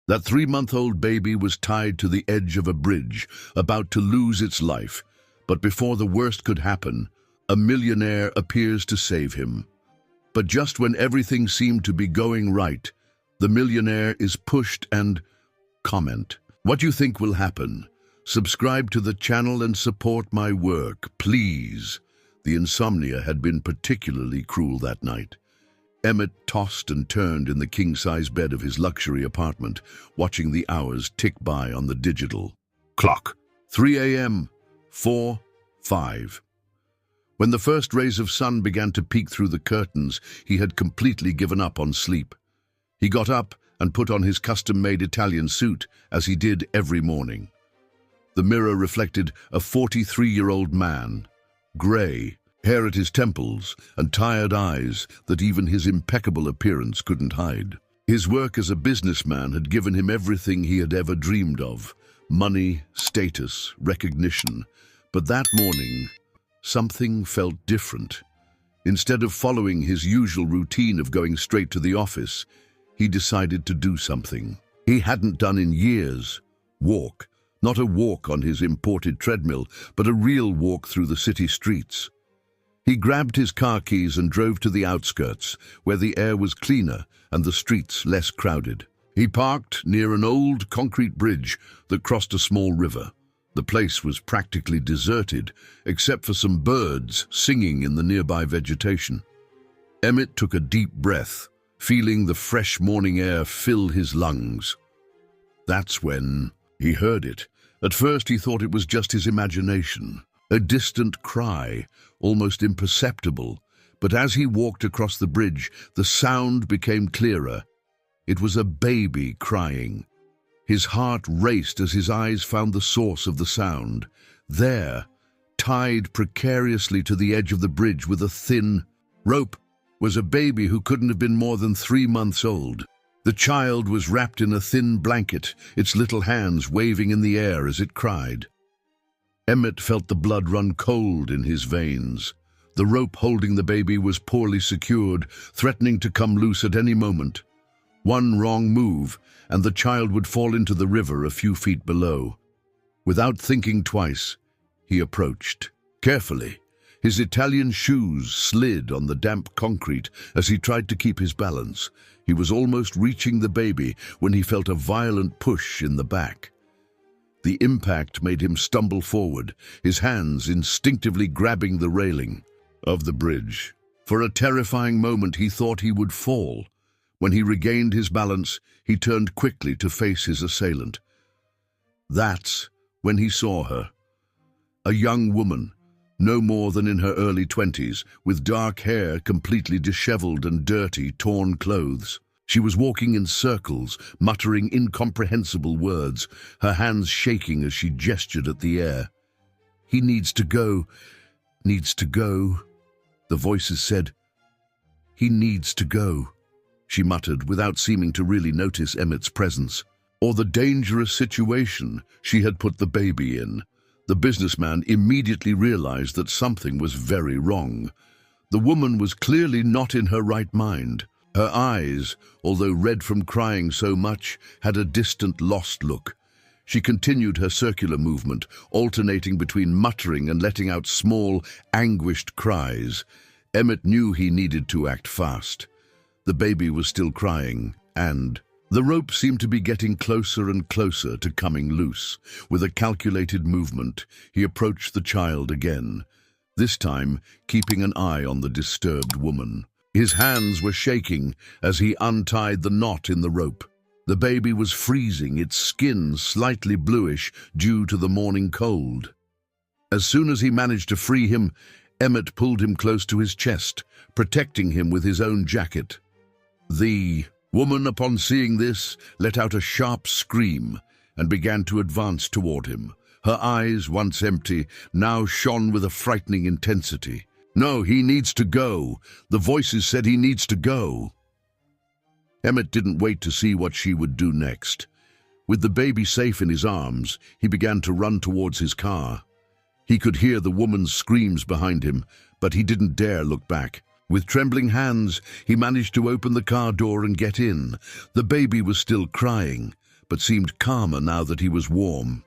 That 3-month-old baby was tied to the edge of a bridge, about to lose its life. But before the worst could happen, a millionaire appears to save him. But just when everything seemed to be going right, the millionaire is pushed and... Comment. What do you think will happen? Subscribe to the channel and support my work, please. The insomnia had been particularly cruel that night. Emmett tossed and turned in the king-size bed of his luxury apartment, watching the hours tick by on the digital clock. 3 a.m., 4, 5. When the first rays of sun began to peek through the curtains, he had completely given up on sleep. He got up and put on his custom-made Italian suit, as he did every morning. The mirror reflected a 43-year-old man, grey, hair at his temples, and tired eyes that even his impeccable appearance couldn't hide. His work as a businessman had given him everything he had ever dreamed of: money, status, recognition. But that morning, something felt different. Instead of following his usual routine of going straight to the office, he decided to do something he hadn't done in years: walk. Not a walk on his imported treadmill, but a real walk through the city streets. He grabbed his car keys and drove to the outskirts, where the air was cleaner and the streets less crowded. He parked near an old concrete bridge that crossed a small river. The place was practically deserted, except for some birds singing in the nearby vegetation. Emmett took a deep breath, feeling the fresh morning air fill his lungs. That's when he heard it. At first he thought it was just his imagination, a distant cry, almost imperceptible. But as he walked across the bridge, the sound became clearer. It was a baby crying. His heart raced as his eyes found the source of the sound. There, tied precariously to the edge of the bridge with a thin rope, was a baby who couldn't have been more than 3 months old. The child was wrapped in a thin blanket, its little hands waving in the air as it cried. Emmett felt the blood run cold in his veins. The rope holding the baby was poorly secured, threatening to come loose at any moment. One wrong move, and the child would fall into the river a few feet below. Without thinking twice, he approached. Carefully, his Italian shoes slid on the damp concrete as he tried to keep his balance. He was almost reaching the baby when he felt a violent push in the back. The impact made him stumble forward, his hands instinctively grabbing the railing of the bridge. For a terrifying moment he thought he would fall. When he regained his balance, he turned quickly to face his assailant. That's when he saw her. A young woman, no more than in her early 20s, with dark hair, completely disheveled and dirty, torn clothes. She was walking in circles, muttering incomprehensible words, her hands shaking as she gestured at the air. "He needs to go, needs to go," the voices said. "He needs to go," she muttered, without seeming to really notice Emmett's presence, or the dangerous situation she had put the baby in. The businessman immediately realized that something was very wrong. The woman was clearly not in her right mind. Her eyes, although red from crying so much, had a distant, lost look. She continued her circular movement, alternating between muttering and letting out small, anguished cries. Emmett knew he needed to act fast. The baby was still crying, and the rope seemed to be getting closer and closer to coming loose. With a calculated movement, he approached the child again, this time keeping an eye on the disturbed woman. His hands were shaking as he untied the knot in the rope. The baby was freezing, its skin slightly bluish due to the morning cold. As soon as he managed to free him, Emmett pulled him close to his chest, protecting him with his own jacket. The woman, upon seeing this, let out a sharp scream and began to advance toward him. Her eyes, once empty, now shone with a frightening intensity. "No, he needs to go." The voices said he needs to go. Emmett didn't wait to see what she would do next. With the baby safe in his arms, he began to run towards his car. He could hear the woman's screams behind him, but he didn't dare look back. With trembling hands, he managed to open the car door and get in. The baby was still crying, but seemed calmer now that he was warm.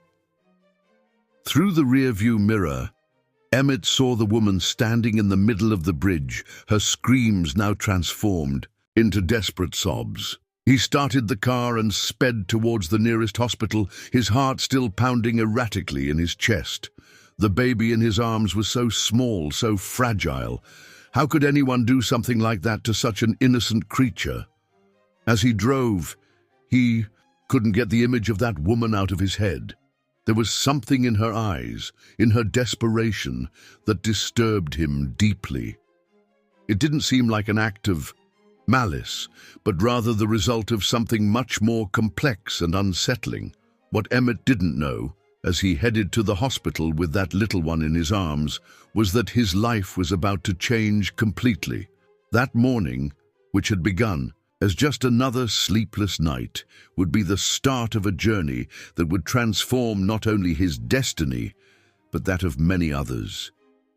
Through the rearview mirror, Emmett saw the woman standing in the middle of the bridge, her screams now transformed into desperate sobs. He started the car and sped towards the nearest hospital, his heart still pounding erratically in his chest. The baby in his arms was so small, so fragile. How could anyone do something like that to such an innocent creature? As he drove, he couldn't get the image of that woman out of his head. There was something in her eyes, in her desperation, that disturbed him deeply. It didn't seem like an act of malice, but rather the result of something much more complex and unsettling. What Emmett didn't know, as he headed to the hospital with that little one in his arms, was that his life was about to change completely. That morning, which had begun as just another sleepless night, would be the start of a journey that would transform not only his destiny, but that of many others.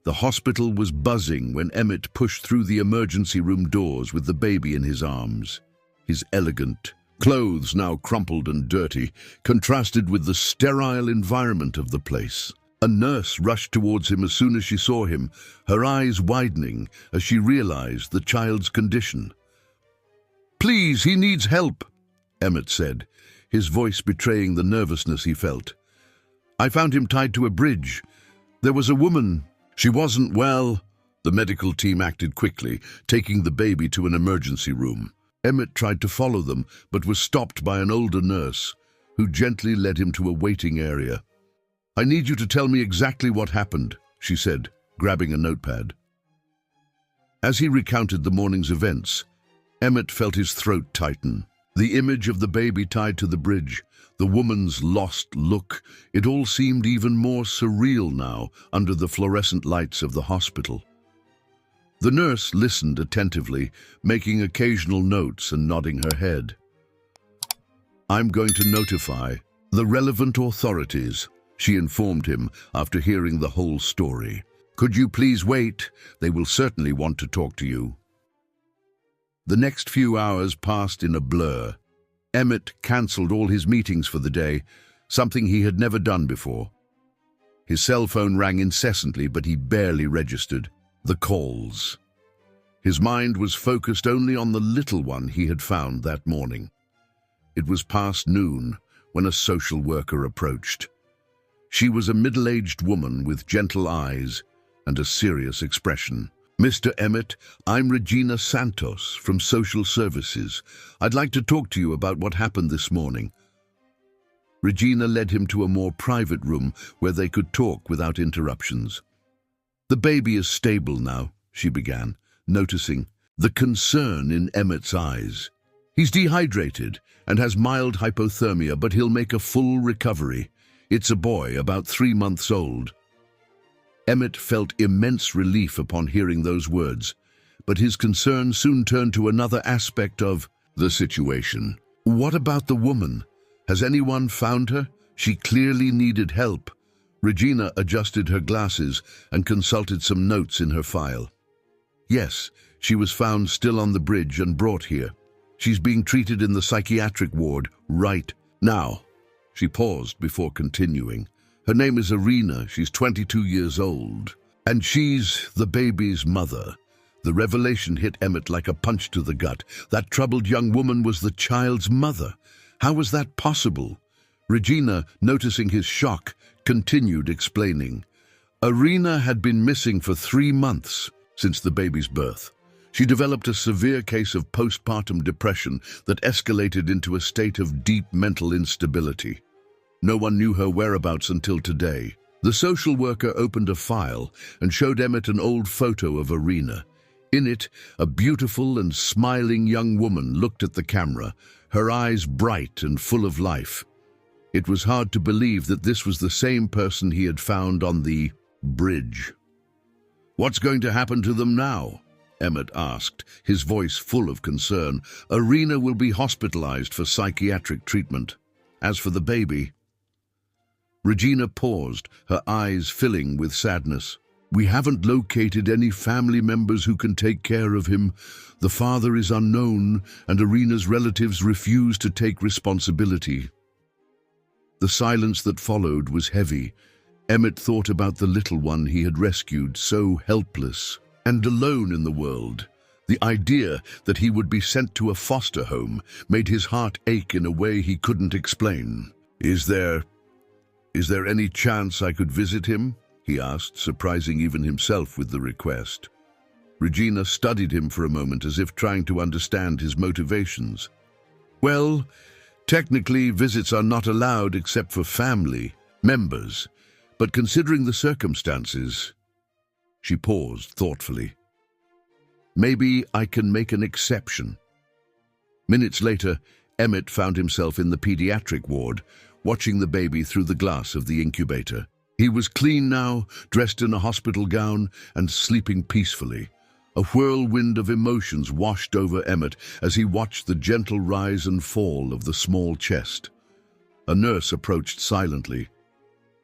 The hospital was buzzing when Emmett pushed through the emergency room doors with the baby in his arms. His elegant clothes, now crumpled and dirty, contrasted with the sterile environment of the place. A nurse rushed towards him as soon as she saw him, her eyes widening as she realized the child's condition. "Please, he needs help," Emmett said, his voice betraying the nervousness he felt. "I found him tied to a bridge. There was a woman. She wasn't well." The medical team acted quickly, taking the baby to an emergency room. Emmett tried to follow them, but was stopped by an older nurse, who gently led him to a waiting area. "I need you to tell me exactly what happened," she said, grabbing a notepad. As he recounted the morning's events, Emmett felt his throat tighten. The image of the baby tied to the bridge, the woman's lost look, it all seemed even more surreal now under the fluorescent lights of the hospital. The nurse listened attentively, making occasional notes and nodding her head. "I'm going to notify the relevant authorities," she informed him after hearing the whole story. "Could you please wait? They will certainly want to talk to you." The next few hours passed in a blur. Emmett cancelled all his meetings for the day, something he had never done before. His cell phone rang incessantly, but he barely registered the calls. His mind was focused only on the little one he had found that morning. It was past noon when a social worker approached. She was a middle-aged woman with gentle eyes and a serious expression. "Mr. Emmett, I'm Regina Santos from Social Services. I'd like to talk to you about what happened this morning." Regina led him to a more private room where they could talk without interruptions. "The baby is stable now," she began, noticing the concern in Emmett's eyes. "He's dehydrated and has mild hypothermia, but he'll make a full recovery. It's a boy, about 3 months old." Emmett felt immense relief upon hearing those words, but his concern soon turned to another aspect of the situation. "What about the woman? Has anyone found her? She clearly needed help." Regina adjusted her glasses and consulted some notes in her file. "Yes, she was found still on the bridge and brought here. She's being treated in the psychiatric ward right now." She paused before continuing. "Her name is Irina. She's 22 years old. And she's the baby's mother." The revelation hit Emmett like a punch to the gut. That troubled young woman was the child's mother. How was that possible? Regina, noticing his shock, continued explaining. Irina had been missing for 3 months since the baby's birth. She developed a severe case of postpartum depression that escalated into a state of deep mental instability. No one knew her whereabouts until today. The social worker opened a file and showed Emmett an old photo of Irina. In it, a beautiful and smiling young woman looked at the camera, her eyes bright and full of life. It was hard to believe that this was the same person he had found on the bridge. "What's going to happen to them now?" Emmett asked, his voice full of concern. "Irina will be hospitalized for psychiatric treatment. As for the baby..." Regina paused, her eyes filling with sadness. "We haven't located any family members who can take care of him. The father is unknown, and Irina's relatives refuse to take responsibility." The silence that followed was heavy. Emmett thought about the little one he had rescued, so helpless and alone in the world. The idea that he would be sent to a foster home made his heart ache in a way he couldn't explain. Is there any chance I could visit him?" he asked, surprising even himself with the request. Regina studied him for a moment as if trying to understand his motivations. "Well, technically visits are not allowed except for family members, but considering the circumstances..." She paused thoughtfully. "Maybe I can make an exception." Minutes later, Emmett found himself in the pediatric ward, watching the baby through the glass of the incubator. He was clean now, dressed in a hospital gown, and sleeping peacefully. A whirlwind of emotions washed over Emmett as he watched the gentle rise and fall of the small chest. A nurse approached silently.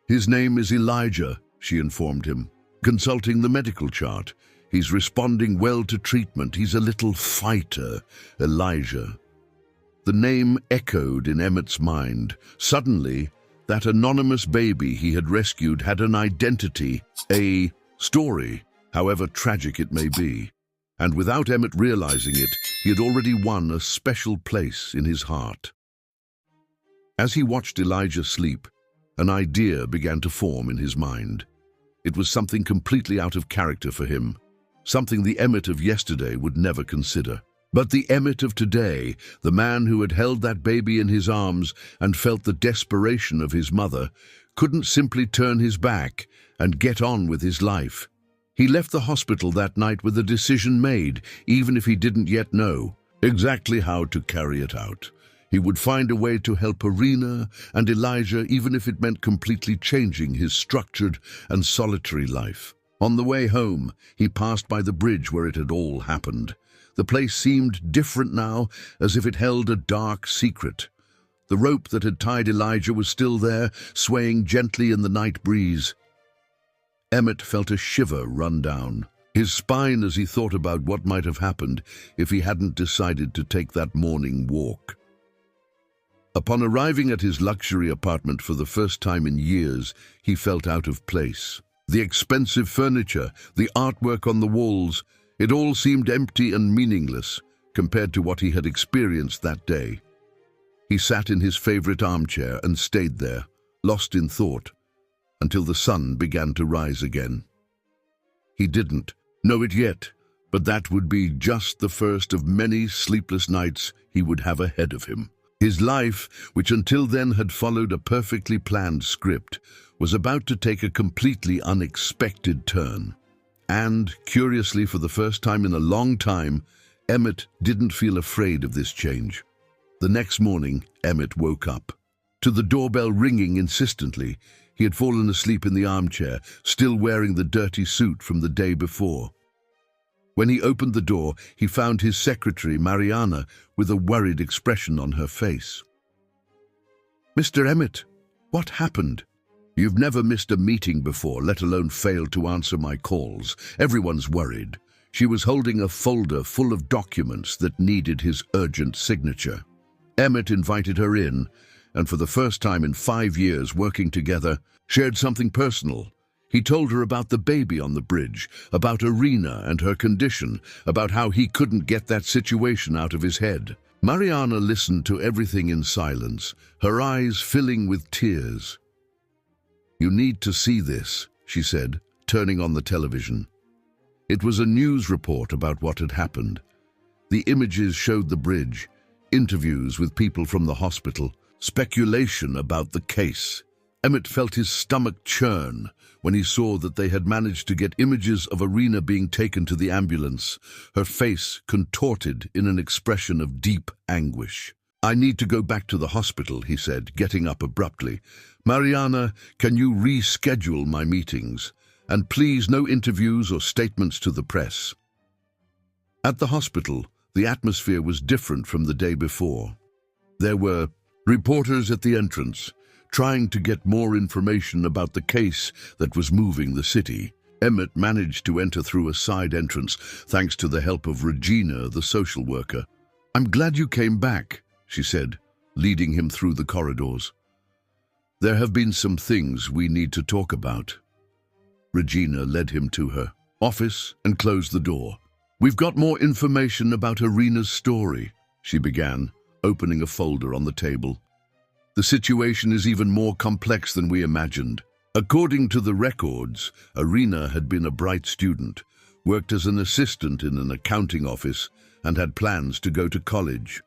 "His name is Elijah," she informed him, consulting the medical chart. "He's responding well to treatment. He's a little fighter, Elijah." The name echoed in Emmett's mind. Suddenly, that anonymous baby he had rescued had an identity, a story, however tragic it may be. And without Emmett realizing it, he had already won a special place in his heart. As he watched Elijah sleep, an idea began to form in his mind. It was something completely out of character for him, something the Emmett of yesterday would never consider. But the Emmett of today, the man who had held that baby in his arms and felt the desperation of his mother, couldn't simply turn his back and get on with his life. He left the hospital that night with a decision made, even if he didn't yet know exactly how to carry it out. He would find a way to help Irina and Elijah, even if it meant completely changing his structured and solitary life. On the way home, he passed by the bridge where it had all happened. The place seemed different now, as if it held a dark secret. The rope that had tied Elijah was still there, swaying gently in the night breeze. Emmett felt a shiver run down his spine as he thought about what might have happened if he hadn't decided to take that morning walk. Upon arriving at his luxury apartment for the first time in years, he felt out of place. The expensive furniture, the artwork on the walls, it all seemed empty and meaningless compared to what he had experienced that day. He sat in his favorite armchair and stayed there, lost in thought, until the sun began to rise again. He didn't know it yet, but that would be just the first of many sleepless nights he would have ahead of him. His life, which until then had followed a perfectly planned script, was about to take a completely unexpected turn. And, curiously, for the first time in a long time, Emmett didn't feel afraid of this change. The next morning, Emmett woke up to the doorbell ringing insistently. He had fallen asleep in the armchair, still wearing the dirty suit from the day before. When he opened the door, he found his secretary, Mariana, with a worried expression on her face. "Mr. Emmett, what happened? You've never missed a meeting before, let alone failed to answer my calls. Everyone's worried." She was holding a folder full of documents that needed his urgent signature. Emmett invited her in, and for the first time in 5 years working together, shared something personal. He told her about the baby on the bridge, about Irina and her condition, about how he couldn't get that situation out of his head. Mariana listened to everything in silence, her eyes filling with tears. "You need to see this," she said, turning on the television. It was a news report about what had happened. The images showed the bridge, interviews with people from the hospital, speculation about the case. Emmett felt his stomach churn when he saw that they had managed to get images of Irina being taken to the ambulance, her face contorted in an expression of deep anguish. "I need to go back to the hospital," he said, getting up abruptly. "Mariana, can you reschedule my meetings? And please, no interviews or statements to the press." At the hospital, the atmosphere was different from the day before. There were reporters at the entrance, trying to get more information about the case that was moving the city. Emmett managed to enter through a side entrance, thanks to the help of Regina, the social worker. "I'm glad you came back," she said, leading him through the corridors. There have been some things we need to talk about. Regina led him to her office and closed the door. We've got more information about Irina's story, she began, opening a folder on the table. The situation is even more complex than we imagined. According to the records, Irina had been a bright student, worked as an assistant in an accounting office, and had plans to go to college.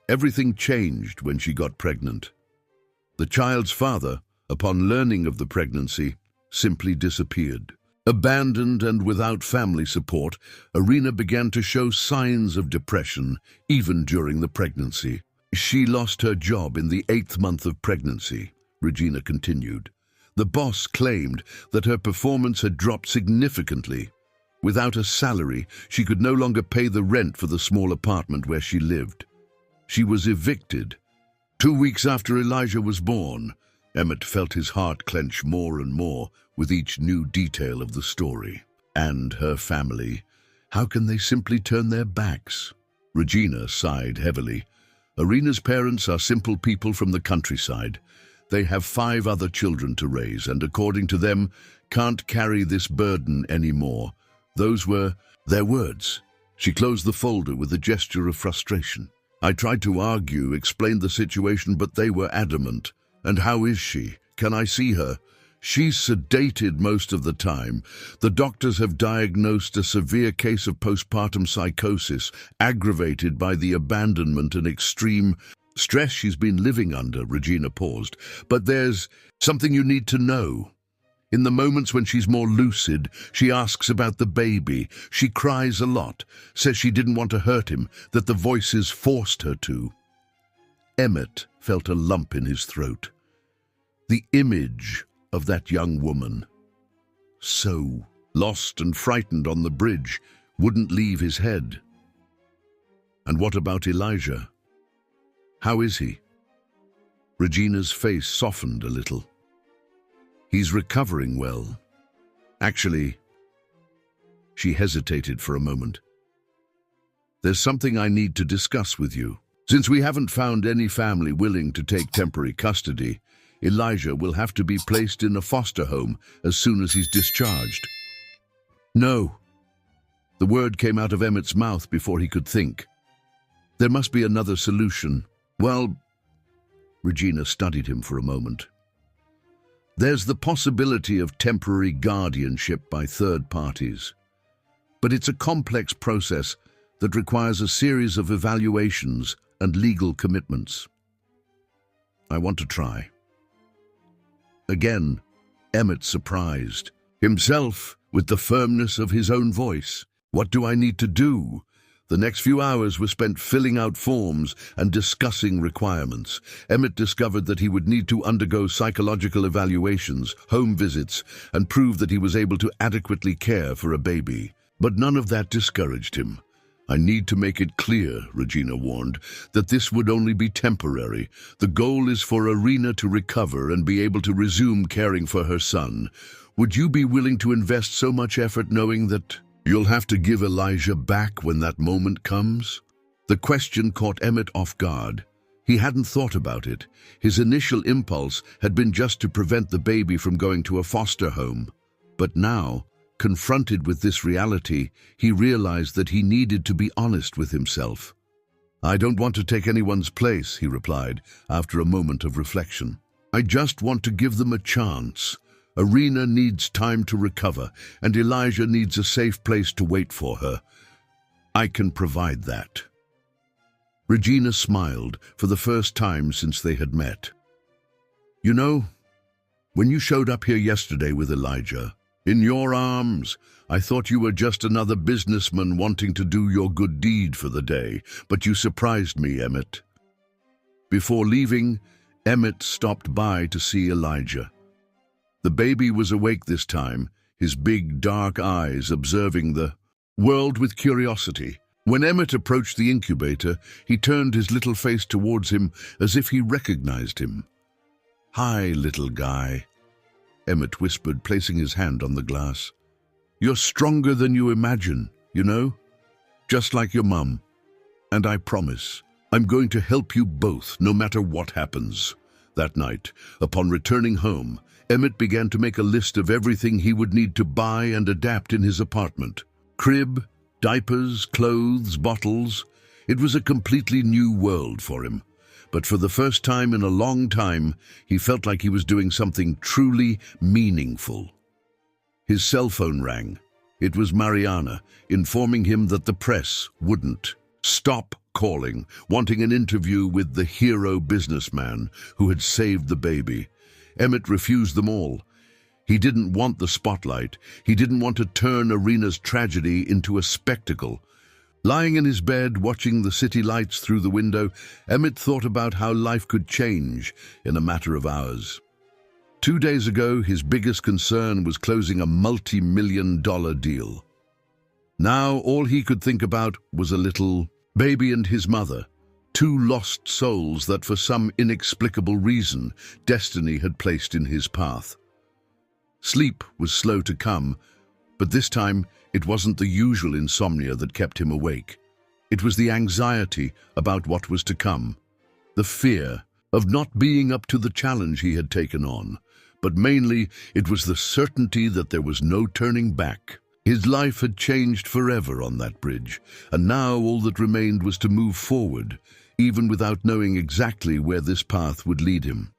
Everything changed when she got pregnant. The child's father, upon learning of the pregnancy, simply disappeared. Abandoned and without family support, Irina began to show signs of depression, even during the pregnancy. She lost her job in the 8th month of pregnancy, Regina continued. The boss claimed that her performance had dropped significantly. Without a salary, she could no longer pay the rent for the small apartment where she lived. She was evicted. 2 weeks after Elijah was born, Emmett felt his heart clench more and more with each new detail of the story. And her family, how can they simply turn their backs? Regina sighed heavily. Irina's parents are simple people from the countryside. They have 5 other children to raise and, according to them, can't carry this burden anymore. Those were their words. She closed the folder with a gesture of frustration. I tried to argue, explain the situation, but they were adamant. And how is she? Can I see her? She's sedated most of the time. The doctors have diagnosed a severe case of postpartum psychosis, aggravated by the abandonment and extreme stress she's been living under. Regina paused. But there's something you need to know. In the moments when she's more lucid, she asks about the baby. She cries a lot, says she didn't want to hurt him, that the voices forced her to. Emmett felt a lump in his throat. The image of that young woman, so lost and frightened on the bridge, wouldn't leave his head. And what about Elijah? How is he? Regina's face softened a little. He's recovering well. Actually, she hesitated for a moment. There's something I need to discuss with you. Since we haven't found any family willing to take temporary custody, Elijah will have to be placed in a foster home as soon as he's discharged. No. The word came out of Emmett's mouth before he could think. There must be another solution. Well, Regina studied him for a moment. There's the possibility of temporary guardianship by third parties. But it's a complex process that requires a series of evaluations and legal commitments. I want to try. Again, Emmett surprised himself with the firmness of his own voice. What do I need to do? The next few hours were spent filling out forms and discussing requirements. Emmett discovered that he would need to undergo psychological evaluations, home visits, and prove that he was able to adequately care for a baby. But none of that discouraged him. I need to make it clear, Regina warned, that this would only be temporary. The goal is for Irina to recover and be able to resume caring for her son. Would you be willing to invest so much effort knowing that you'll have to give Elijah back when that moment comes? The question caught Emmett off guard. He hadn't thought about it. His initial impulse had been just to prevent the baby from going to a foster home. But now, confronted with this reality, he realized that he needed to be honest with himself. I don't want to take anyone's place, he replied, after a moment of reflection. I just want to give them a chance. Irina needs time to recover, and Elijah needs a safe place to wait for her. I can provide that. Regina smiled for the first time since they had met. You know, when you showed up here yesterday with Elijah, in your arms, I thought you were just another businessman wanting to do your good deed for the day, but you surprised me, Emmett. Before leaving, Emmett stopped by to see Elijah. The baby was awake this time, his big, dark eyes observing the world with curiosity. When Emmett approached the incubator, he turned his little face towards him as if he recognized him. Hi, little guy, Emmett whispered, placing his hand on the glass. You're stronger than you imagine, you know? Just like your mum. And I promise, I'm going to help you both, no matter what happens. That night, upon returning home, Emmett began to make a list of everything he would need to buy and adapt in his apartment. Crib, diapers, clothes, bottles. It was a completely new world for him. But for the first time in a long time, he felt like he was doing something truly meaningful. His cell phone rang. It was Mariana, informing him that the press wouldn't stop calling, wanting an interview with the hero businessman who had saved the baby. Emmett refused them all. He didn't want the spotlight. He didn't want to turn Irina's tragedy into a spectacle. Lying in his bed, watching the city lights through the window, Emmett thought about how life could change in a matter of hours. 2 days ago, his biggest concern was closing a multi-million-dollar deal. Now, all he could think about was a little baby and his mother, two lost souls that for some inexplicable reason destiny had placed in his path. Sleep was slow to come, but this time it wasn't the usual insomnia that kept him awake. It was the anxiety about what was to come, the fear of not being up to the challenge he had taken on, but mainly it was the certainty that there was no turning back. His life had changed forever on that bridge, and now all that remained was to move forward, even without knowing exactly where this path would lead him.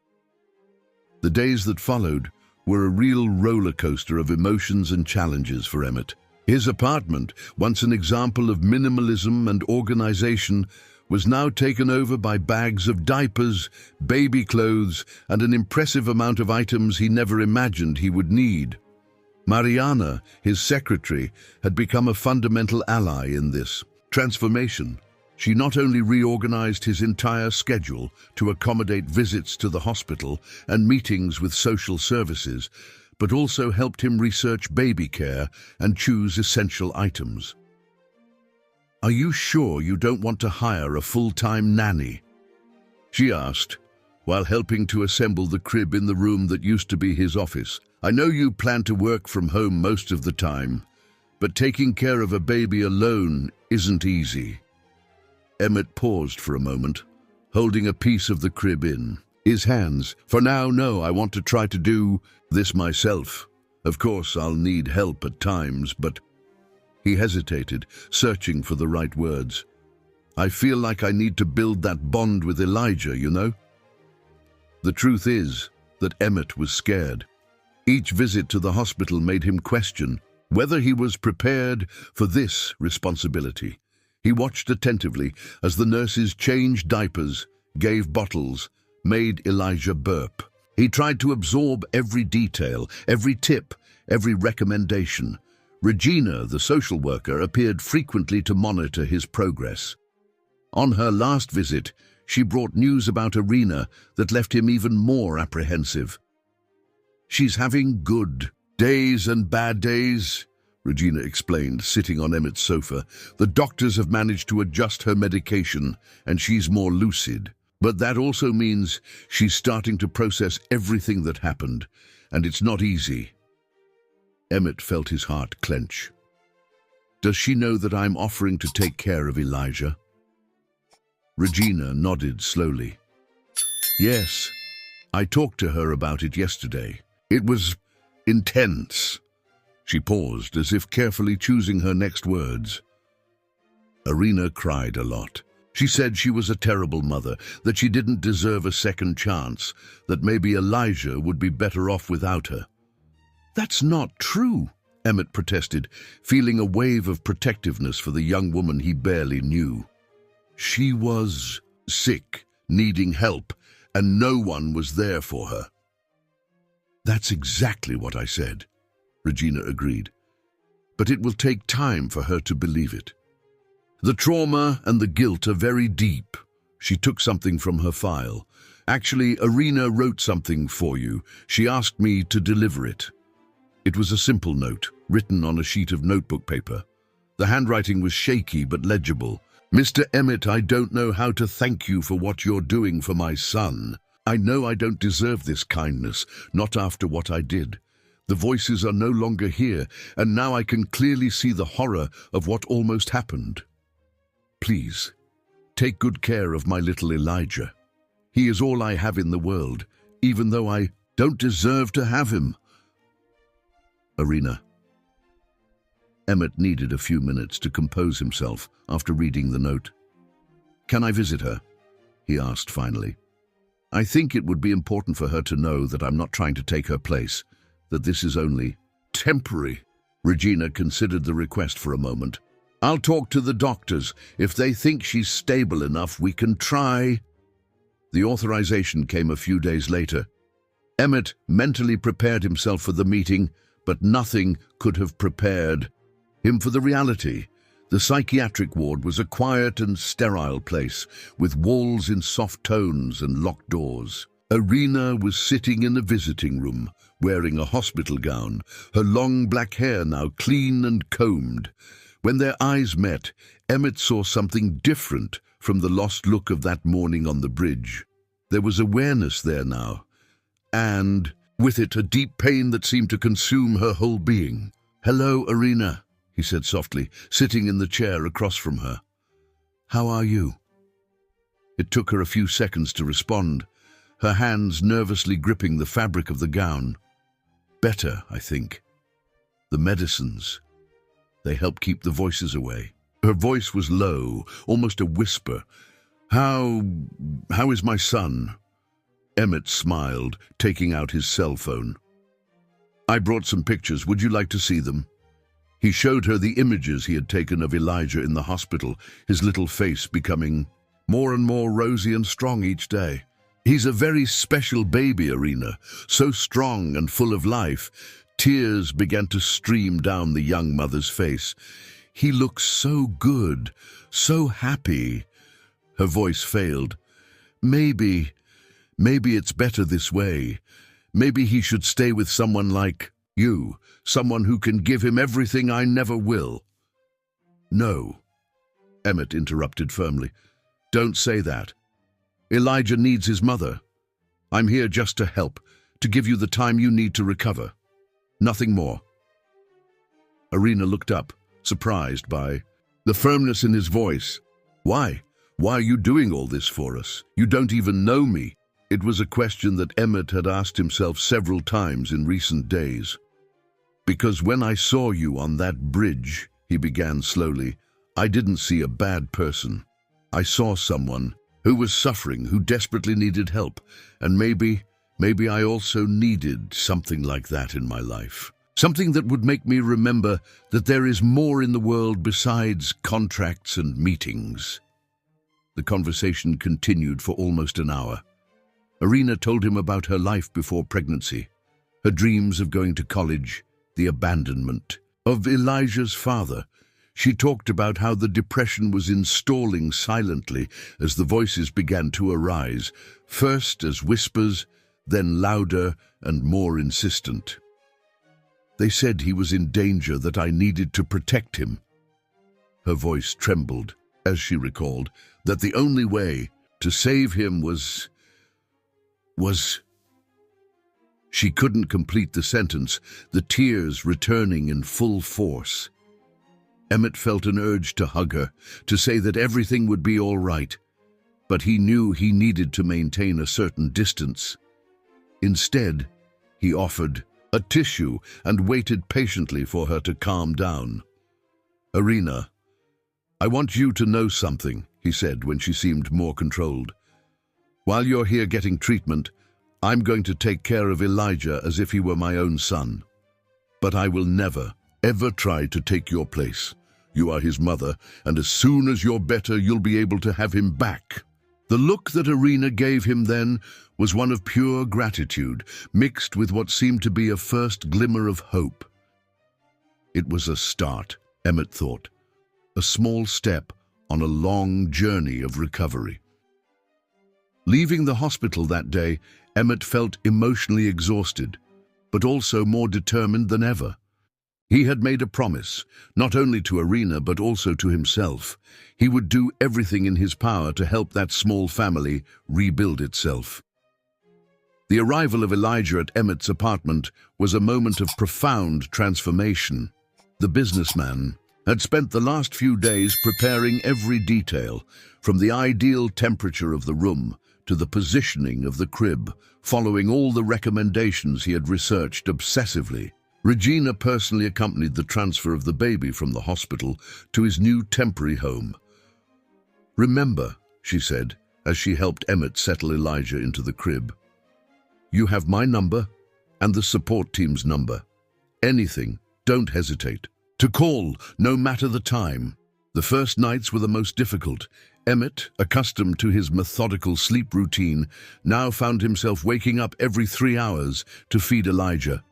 The days that followed were a real roller coaster of emotions and challenges for Emmett. His apartment, once an example of minimalism and organization, was now taken over by bags of diapers, baby clothes, and an impressive amount of items he never imagined he would need. Mariana, his secretary, had become a fundamental ally in this transformation. She not only reorganized his entire schedule to accommodate visits to the hospital and meetings with social services, but also helped him research baby care and choose essential items. "Are you sure you don't want to hire a full-time nanny?" she asked, while helping to assemble the crib in the room that used to be his office. "I know you plan to work from home most of the time, but taking care of a baby alone isn't easy." Emmett paused for a moment, holding a piece of the crib in his hands. "For now, no, I want to try to do this myself. Of course, I'll need help at times, but..." He hesitated, searching for the right words. "I feel like I need to build that bond with Elijah, you know?" The truth is that Emmett was scared. Each visit to the hospital made him question whether he was prepared for this responsibility. He watched attentively as the nurses changed diapers, gave bottles, made Elijah burp. He tried to absorb every detail, every tip, every recommendation. Regina, the social worker, appeared frequently to monitor his progress. On her last visit, she brought news about Irina that left him even more apprehensive. "She's having good days and bad days," Regina explained, sitting on Emmett's sofa. "The doctors have managed to adjust her medication, and she's more lucid. But that also means she's starting to process everything that happened, and it's not easy." Emmett felt his heart clench. "Does she know that I'm offering to take care of Elijah?" Regina nodded slowly. "Yes, I talked to her about it yesterday. It was intense." She paused, as if carefully choosing her next words. "Irina cried a lot. She said she was a terrible mother, that she didn't deserve a second chance, that maybe Elijah would be better off without her." "That's not true," Emmett protested, feeling a wave of protectiveness for the young woman he barely knew. "She was sick, needing help, and no one was there for her." "That's exactly what I said," Regina agreed. "But it will take time for her to believe it. The trauma and the guilt are very deep." She took something from her file. "Actually, Irina wrote something for you. She asked me to deliver it." It was a simple note, written on a sheet of notebook paper. The handwriting was shaky but legible. "Mr. Emmett, I don't know how to thank you for what you're doing for my son. I know I don't deserve this kindness, not after what I did. The voices are no longer here, and now I can clearly see the horror of what almost happened. Please, take good care of my little Elijah. He is all I have in the world, even though I don't deserve to have him. Irina. Emmett needed a few minutes to compose himself after reading the note. "Can I visit her?" he asked finally. "I think it would be important for her to know that I'm not trying to take her place, that this is only temporary." Regina considered the request for a moment. "I'll talk to the doctors. If they think she's stable enough, we can try." The authorization came a few days later. Emmett mentally prepared himself for the meeting, but nothing could have prepared him for the reality. The psychiatric ward was a quiet and sterile place, with walls in soft tones and locked doors. Irina was sitting in the visiting room, wearing a hospital gown, her long black hair now clean and combed. When their eyes met, Emmett saw something different from the lost look of that morning on the bridge. There was awareness there now, and with it a deep pain that seemed to consume her whole being. "Hello, Irina," he said softly, sitting in the chair across from her. "How are you?" It took her a few seconds to respond, her hands nervously gripping the fabric of the gown. "Better, I think. The medicines, they help keep the voices away." Her voice was low, almost a whisper. How is my son?" Emmett smiled, taking out his cell phone. "I brought some pictures. Would you like to see them?" He showed her the images he had taken of Elijah in the hospital, his little face becoming more and more rosy and strong each day. "He's a very special baby, Irina, so strong and full of life." Tears began to stream down the young mother's face. "He looks so good, so happy." Her voice failed. Maybe it's better this way. Maybe he should stay with someone like you, someone who can give him everything I never will." "No," Emmett interrupted firmly. "Don't say that. Elijah needs his mother. I'm here just to help, to give you the time you need to recover. Nothing more." Irina looked up, surprised by the firmness in his voice. "Why? Why are you doing all this for us? You don't even know me." It was a question that Emmett had asked himself several times in recent days. "Because when I saw you on that bridge," he began slowly, "I didn't see a bad person. I saw someone who was suffering, who desperately needed help, and maybe I also needed something like that in my life. Something that would make me remember that there is more in the world besides contracts and meetings." The conversation continued for almost an hour. Irina told him about her life before pregnancy, her dreams of going to college, the abandonment of Elijah's father. She talked about how the depression was installing silently as the voices began to arise, first as whispers, then louder and more insistent. "They said he was in danger, that I needed to protect him." Her voice trembled as she recalled that the only way to save him was... She couldn't complete the sentence, the tears returning in full force. Emmett felt an urge to hug her, to say that everything would be all right, but he knew he needed to maintain a certain distance. Instead, he offered a tissue and waited patiently for her to calm down. "Irina, I want you to know something," he said when she seemed more controlled. "While you're here getting treatment, I'm going to take care of Elijah as if he were my own son. But I will never, ever try to take your place. You are his mother, and as soon as you're better, you'll be able to have him back." The look that Irina gave him then was one of pure gratitude, mixed with what seemed to be a first glimmer of hope. It was a start, Emmett thought, a small step on a long journey of recovery. Leaving the hospital that day, Emmett felt emotionally exhausted, but also more determined than ever. He had made a promise, not only to Irina but also to himself. He would do everything in his power to help that small family rebuild itself. The arrival of Elijah at Emmett's apartment was a moment of profound transformation. The businessman had spent the last few days preparing every detail, from the ideal temperature of the room to the positioning of the crib, following all the recommendations he had researched obsessively. Regina personally accompanied the transfer of the baby from the hospital to his new temporary home. "Remember," she said, as she helped Emmett settle Elijah into the crib, "you have my number and the support team's number. Anything, don't hesitate to call, no matter the time." The first nights were the most difficult. Emmett, accustomed to his methodical sleep routine, now found himself waking up every 3 hours to feed Elijah.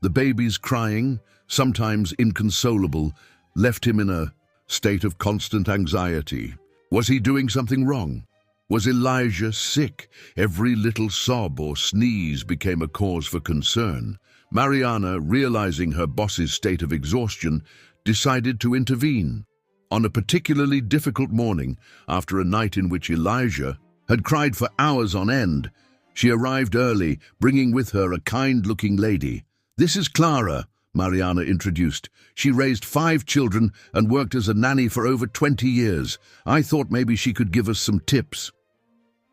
The baby's crying, sometimes inconsolable, left him in a state of constant anxiety. Was he doing something wrong? Was Elijah sick? Every little sob or sneeze became a cause for concern. Mariana, realizing her boss's state of exhaustion, decided to intervene. On a particularly difficult morning, after a night in which Elijah had cried for hours on end, she arrived early, bringing with her a kind-looking lady. "This is Clara," Mariana introduced. "She raised 5 children and worked as a nanny for over 20 years. I thought maybe she could give us some tips."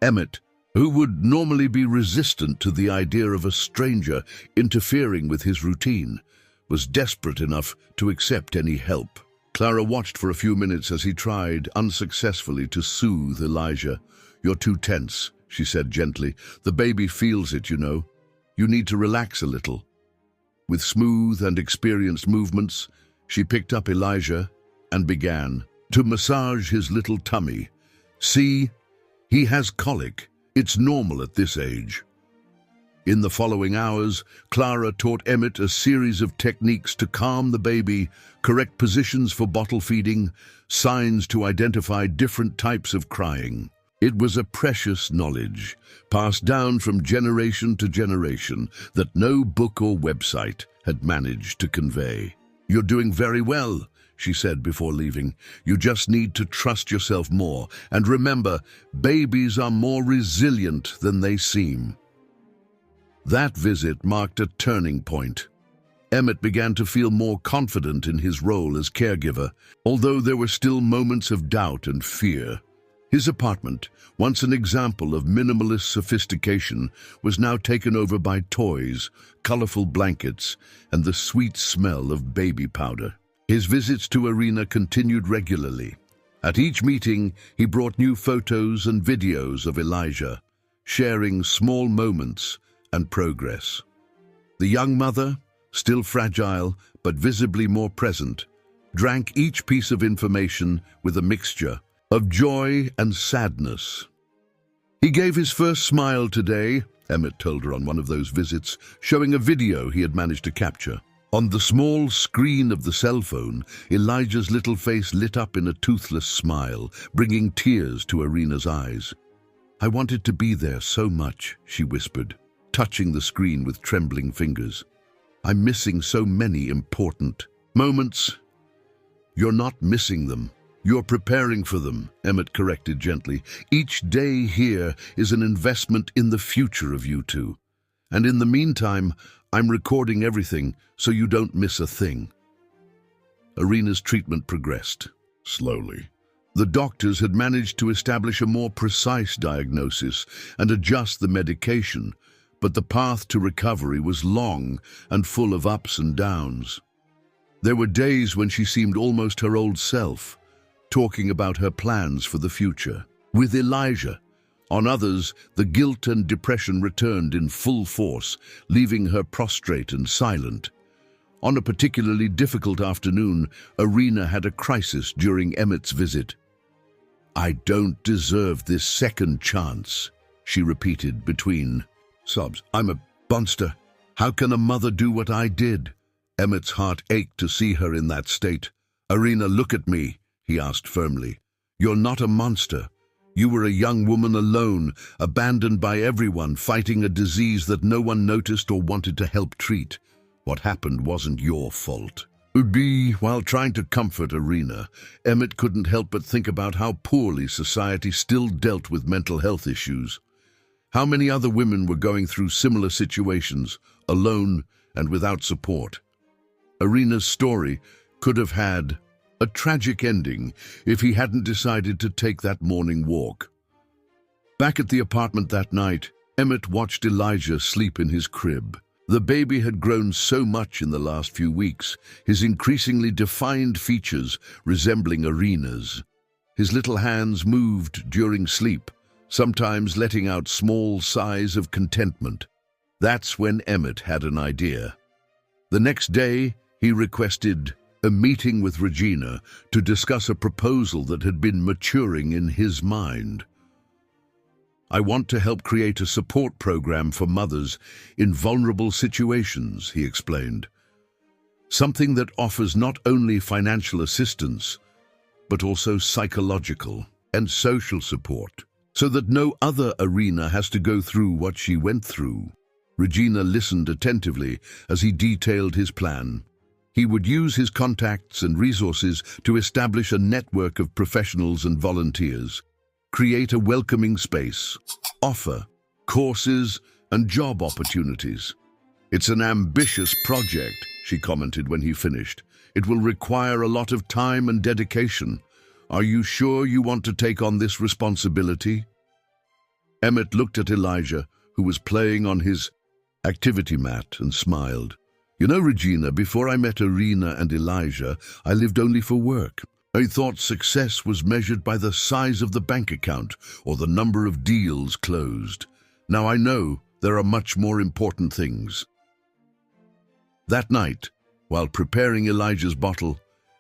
Emmett, who would normally be resistant to the idea of a stranger interfering with his routine, was desperate enough to accept any help. Clara watched for a few minutes as he tried, unsuccessfully, to soothe Elijah. "You're too tense," she said gently. "The baby feels it, you know. You need to relax a little." With smooth and experienced movements, she picked up Elijah and began to massage his little tummy. "See, he has colic. It's normal at this age." In the following hours, Clara taught Emmett a series of techniques to calm the baby, correct positions for bottle feeding, signs to identify different types of crying. It was a precious knowledge, passed down from generation to generation, that no book or website had managed to convey. "You're doing very well," she said before leaving. "You just need to trust yourself more. And remember, babies are more resilient than they seem." That visit marked a turning point. Emmett began to feel more confident in his role as caregiver, although there were still moments of doubt and fear. His apartment, once an example of minimalist sophistication, was now taken over by toys, colorful blankets, and the sweet smell of baby powder. His visits to Irina continued regularly. At each meeting, he brought new photos and videos of Elijah, sharing small moments and progress. The young mother, still fragile but visibly more present, drank each piece of information with a mixture of joy and sadness. "He gave his first smile today," Emmett told her on one of those visits, showing a video he had managed to capture. On the small screen of the cell phone, Elijah's little face lit up in a toothless smile, bringing tears to Irina's eyes. "I wanted to be there so much," she whispered, touching the screen with trembling fingers. "I'm missing so many important moments." "You're not missing them. You're preparing for them," Emmett corrected gently. "Each day here is an investment in the future of you two. And in the meantime, I'm recording everything so you don't miss a thing." Irina's treatment progressed slowly. The doctors had managed to establish a more precise diagnosis and adjust the medication, but the path to recovery was long and full of ups and downs. There were days when she seemed almost her old self, talking about her plans for the future with Elijah. On others, the guilt and depression returned in full force, leaving her prostrate and silent. On a particularly difficult afternoon, Irina had a crisis during Emmett's visit. "I don't deserve this second chance," she repeated between sobs. "I'm a monster. How can a mother do what I did?" Emmett's heart ached to see her in that state. "Irina, look at me," he asked firmly. "You're not a monster. You were a young woman alone, abandoned by everyone, fighting a disease that no one noticed or wanted to help treat. What happened wasn't your fault." While trying to comfort Irina, Emmett couldn't help but think about how poorly society still dealt with mental health issues. How many other women were going through similar situations, alone and without support. Irina's story could have had a tragic ending if he hadn't decided to take that morning walk. Back at the apartment that night, Emmett watched Elijah sleep in his crib. The baby had grown so much in the last few weeks, his increasingly defined features resembling Arena's. His little hands moved during sleep, sometimes letting out small sighs of contentment. That's when Emmett had an idea. The next day, he requested a meeting with Regina to discuss a proposal that had been maturing in his mind. "I want to help create a support program for mothers in vulnerable situations," he explained. "Something that offers not only financial assistance, but also psychological and social support, so that no other Arena has to go through what she went through." Regina listened attentively as he detailed his plan. He would use his contacts and resources to establish a network of professionals and volunteers, create a welcoming space, offer courses and job opportunities. "It's an ambitious project," she commented when he finished. "It will require a lot of time and dedication. Are you sure you want to take on this responsibility?" Emmett looked at Elijah, who was playing on his activity mat, and smiled. "You know, Regina, before I met Arena and Elijah, I lived only for work. I thought success was measured by the size of the bank account or the number of deals closed. Now I know there are much more important things." That night, while preparing Elijah's bottle,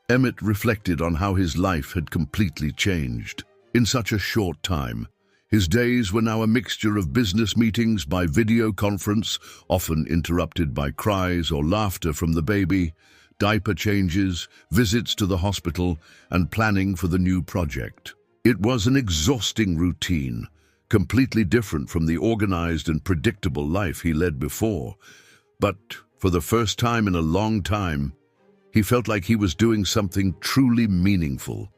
Emmett reflected on how his life had completely changed in such a short time. His days were now a mixture of business meetings by video conference, often interrupted by cries or laughter from the baby, diaper changes, visits to the hospital, and planning for the new project. It was an exhausting routine, completely different from the organized and predictable life he led before. But for the first time in a long time, he felt like he was doing something truly meaningful.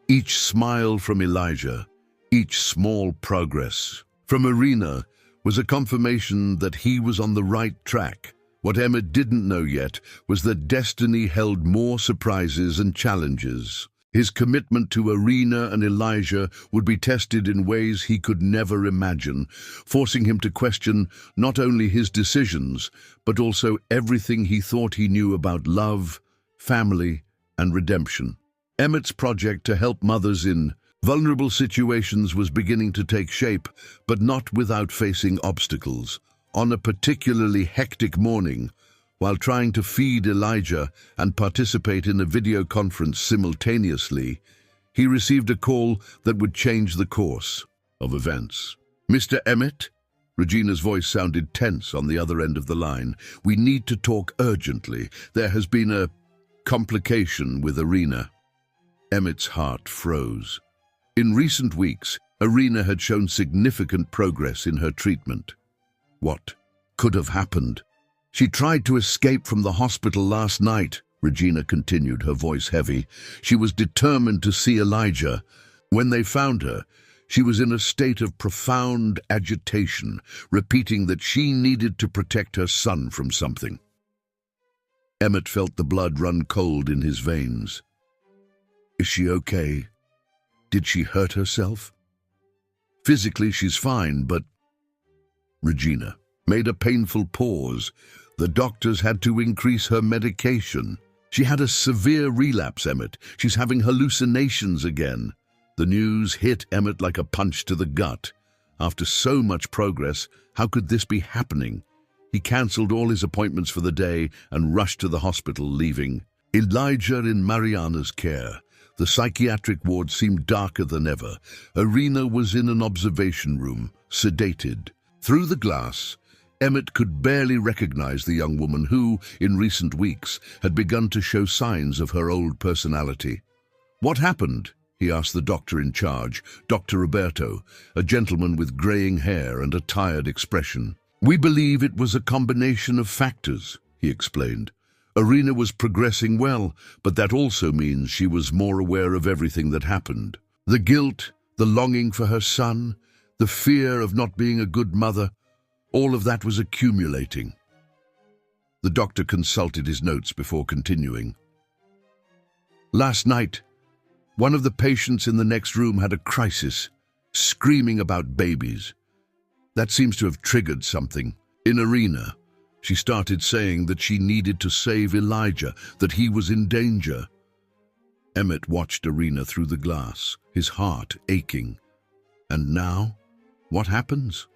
Each smile from Elijah, each small progress from Arena was a confirmation that he was on the right track. What Emmett didn't know yet was that destiny held more surprises and challenges. His commitment to Arena and Elijah would be tested in ways he could never imagine, forcing him to question not only his decisions, but also everything he thought he knew about love, family, and redemption. Emmett's project to help mothers in vulnerable situations was beginning to take shape, but not without facing obstacles. On a particularly hectic morning, while trying to feed Elijah and participate in a video conference simultaneously, he received a call that would change the course of events. "Mr. Emmett?" Regina's voice sounded tense on the other end of the line. "We need to talk urgently. There has been a complication with Arena." Emmett's heart froze. In recent weeks, Arena had shown significant progress in her treatment. What could have happened? "She tried to escape from the hospital last night," Regina continued, her voice heavy. "She was determined to see Elijah. When they found her, she was in a state of profound agitation, repeating that she needed to protect her son from something." Emmett felt the blood run cold in his veins. "Is she okay? Did she hurt herself?" "Physically, she's fine, but—" Regina made a painful pause. "The doctors had to increase her medication. She had a severe relapse, Emmett. She's having hallucinations again." The news hit Emmett like a punch to the gut. After so much progress, how could this be happening? He cancelled all his appointments for the day and rushed to the hospital, leaving Elijah in Mariana's care. The psychiatric ward seemed darker than ever. Arena was in an observation room, sedated. Through the glass, Emmett could barely recognize the young woman who, in recent weeks, had begun to show signs of her old personality. "What happened?" he asked the doctor in charge, Dr. Roberto, a gentleman with graying hair and a tired expression. "We believe it was a combination of factors," he explained. "Arena was progressing well, but that also means she was more aware of everything that happened. The guilt, the longing for her son, the fear of not being a good mother, all of that was accumulating." The doctor consulted his notes before continuing. "Last night, one of the patients in the next room had a crisis. screaming about babies. That seems to have triggered something. In Irina, she started saying that she needed to save Elijah, that he was in danger. Emmett watched Irina through the glass, his heart aching. And now, what happens?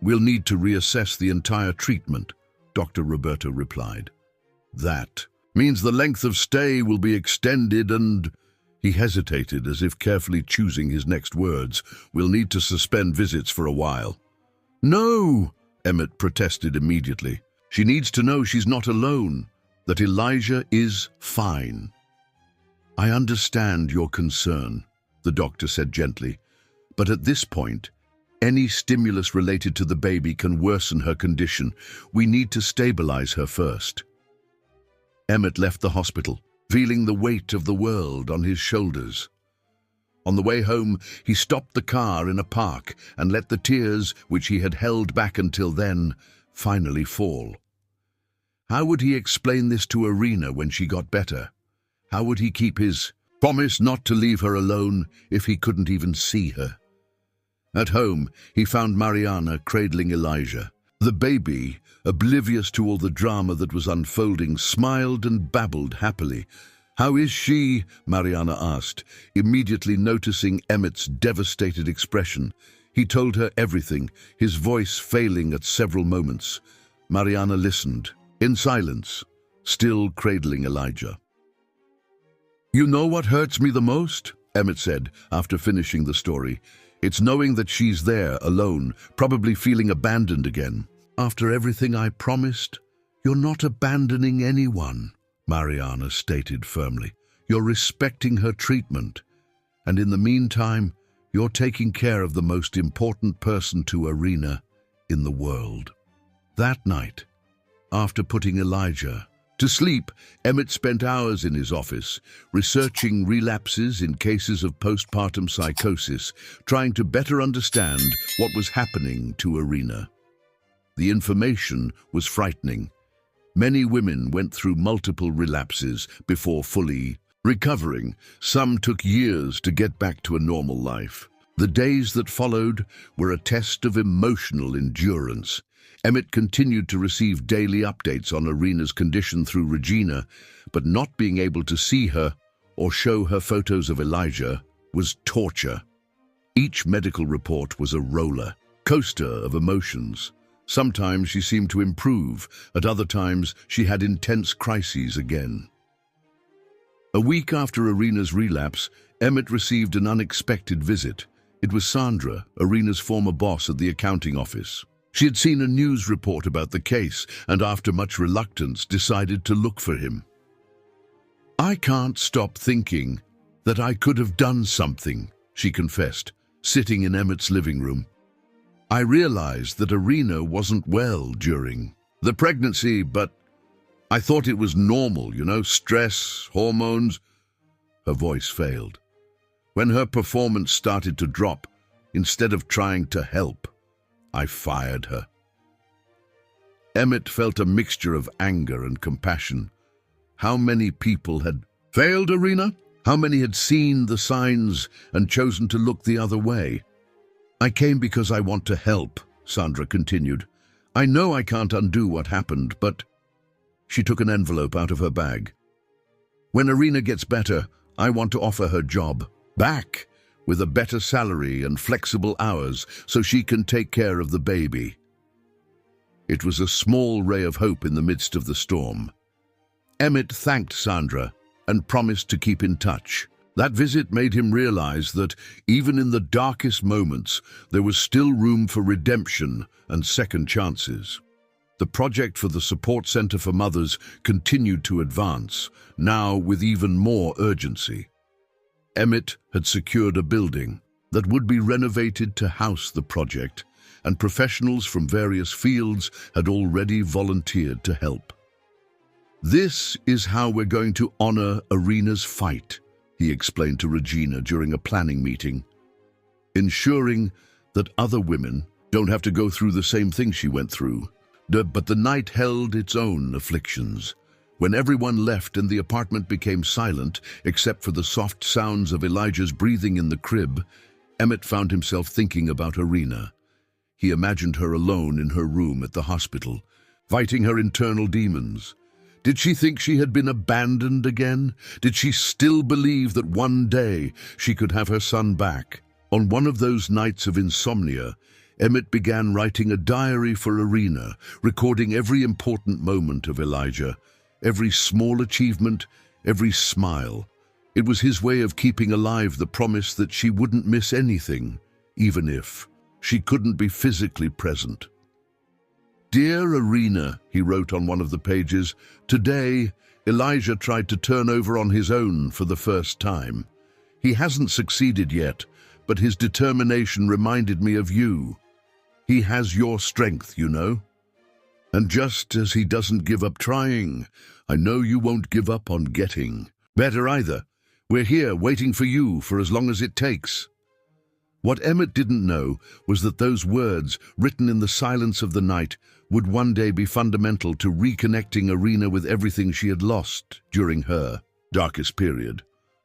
We'll need to reassess the entire treatment, Dr. Roberto replied. That means the length of stay will be extended and... He hesitated, as if carefully choosing his next words. We'll need to suspend visits for a while. No, Emmett protested immediately. She needs to know she's not alone, that Elijah is fine. I understand your concern, the doctor said gently, but at this point, any stimulus related to the baby can worsen her condition. We need to stabilize her first. Emmett left the hospital, feeling the weight of the world on his shoulders. On the way home, he stopped the car in a park and let the tears, which he had held back until then, finally fall. How would he explain this to Irina when she got better? How would he keep his promise not to leave her alone if he couldn't even see her? At home, he found Mariana cradling Elijah. The baby, oblivious to all the drama that was unfolding, smiled and babbled happily. How is she? Mariana asked, immediately noticing Emmett's devastated expression. He told her everything, his voice failing at several moments. Mariana listened, in silence, still cradling Elijah. You know what hurts me the most? Emmett said, after finishing the story. It's knowing that she's there, alone, probably feeling abandoned again. After everything I promised, you're not abandoning anyone, Mariana stated firmly. You're respecting her treatment, and in the meantime, you're taking care of the most important person to Irina in the world. That night, after putting Elijah to sleep, Emmett spent hours in his office, researching relapses in cases of postpartum psychosis, trying to better understand what was happening to Irina. The information was frightening. Many women went through multiple relapses before fully recovering. Some took years to get back to a normal life. The days that followed were a test of emotional endurance. Emmett continued to receive daily updates on Irina's condition through Regina, but not being able to see her or show her photos of Elijah was torture. Each medical report was a roller coaster of emotions. Sometimes she seemed to improve, at other times she had intense crises again. A week after Irina's relapse, Emmett received an unexpected visit. It was Sandra, Irina's former boss at the accounting office. She had seen a news report about the case and after much reluctance decided to look for him. I can't stop thinking that I could have done something, she confessed, sitting in Emmett's living room. I realized that Irina wasn't well during the pregnancy, but I thought it was normal, stress, hormones. Her voice failed. When her performance started to drop, instead of trying to help, I fired her. Emmett felt a mixture of anger and compassion. How many people had failed Irina? How many had seen the signs and chosen to look the other way? I came because I want to help, Sandra continued. I know I can't undo what happened, but... She took an envelope out of her bag. When Irina gets better, I want to offer her job back, with a better salary and flexible hours so she can take care of the baby. It was a small ray of hope in the midst of the storm. Emmett thanked Sandra and promised to keep in touch. That visit made him realize that, even in the darkest moments, there was still room for redemption and second chances. The project for the support center for mothers continued to advance, now with even more urgency. Emmett had secured a building that would be renovated to house the project, and professionals from various fields had already volunteered to help. This is how we're going to honor Irina's fight, he explained to Regina during a planning meeting, ensuring that other women don't have to go through the same thing she went through. But the night held its own afflictions. When everyone left and the apartment became silent, except for the soft sounds of Elijah's breathing in the crib, Emmett found himself thinking about Irina. He imagined her alone in her room at the hospital, fighting her internal demons. Did she think she had been abandoned again? Did she still believe that one day she could have her son back? On one of those nights of insomnia, Emmett began writing a diary for Irina, recording every important moment of Elijah, every small achievement, every smile. It was his way of keeping alive the promise that she wouldn't miss anything, even if she couldn't be physically present. "Dear Irina," he wrote on one of the pages, "today Elijah tried to turn over on his own for the first time. He hasn't succeeded yet, but his determination reminded me of you. He has your strength, you know. And just as he doesn't give up trying, I know you won't give up on getting better either. We're here waiting for you for as long as it takes." What Emmett didn't know was that those words, written in the silence of the night, would one day be fundamental to reconnecting Irina with everything she had lost during her darkest period.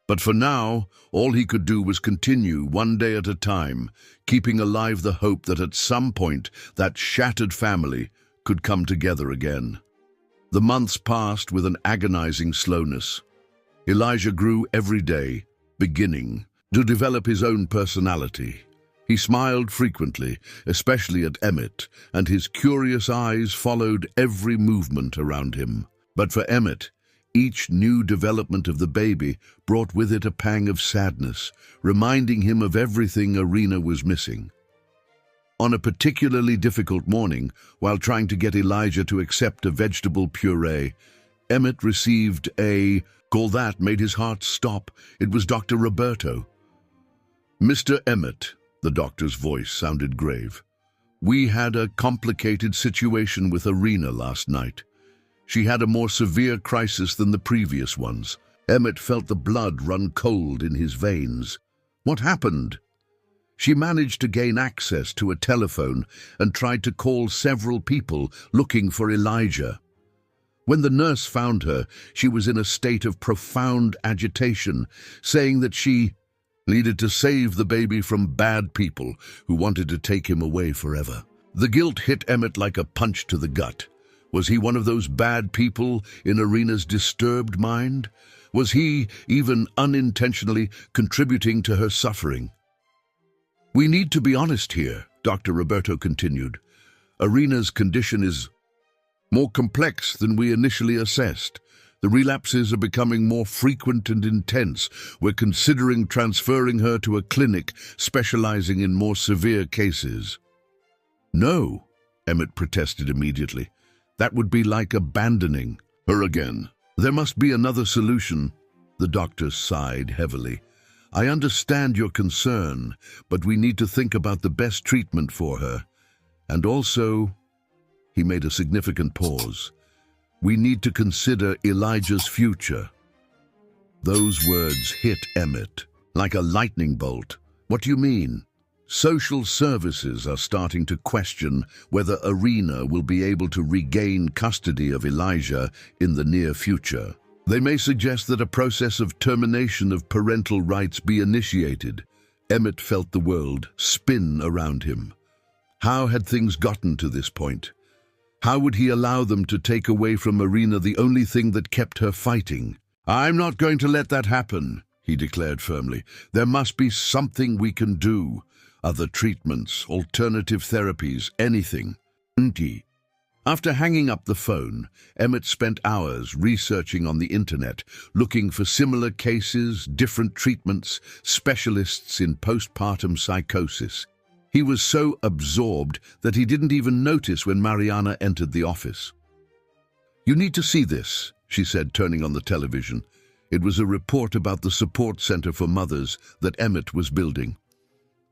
But for now, all he could do was continue one day at a time, keeping alive the hope that at some point that shattered family could come together again. The months passed with an agonizing slowness. Elijah grew every day, beginning to develop his own personality. He smiled frequently, especially at Emmett, and his curious eyes followed every movement around him. But for Emmett, each new development of the baby brought with it a pang of sadness, reminding him of everything Irina was missing. On a particularly difficult morning, while trying to get Elijah to accept a vegetable puree, Emmett received a call that made his heart stop. It was Dr. Roberto. "Mr. Emmett," the doctor's voice sounded grave. "We had a complicated situation with Irina last night. She had a more severe crisis than the previous ones." Emmett felt the blood run cold in his veins. "What happened?" "She managed to gain access to a telephone and tried to call several people looking for Elijah. When the nurse found her, she was in a state of profound agitation, saying that she needed to save the baby from bad people who wanted to take him away forever." The guilt hit Emmett like a punch to the gut. Was he one of those bad people in Irina's disturbed mind? Was he, even unintentionally, contributing to her suffering? "We need to be honest here," Dr. Roberto continued. "Irina's condition is more complex than we initially assessed. The relapses are becoming more frequent and intense. We're considering transferring her to a clinic specializing in more severe cases." "No," Emmett protested immediately. "That would be like abandoning her again. There must be another solution." The doctor sighed heavily. "I understand your concern, but we need to think about the best treatment for her. And also," he made a significant pause, "we need to consider Elijah's future." Those words hit Emmett like a lightning bolt. "What do you mean?" "Social services are starting to question whether Irina will be able to regain custody of Elijah in the near future. They may suggest that a process of termination of parental rights be initiated." Emmett felt the world spin around him. How had things gotten to this point? How would he allow them to take away from Irina the only thing that kept her fighting? "I'm not going to let that happen," he declared firmly. "There must be something we can do. Other treatments, alternative therapies, anything." After hanging up the phone, Emmett spent hours researching on the internet, looking for similar cases, different treatments, specialists in postpartum psychosis. He was so absorbed that he didn't even notice when Mariana entered the office. "You need to see this," she said, turning on the television. It was a report about the support center for mothers that Emmett was building.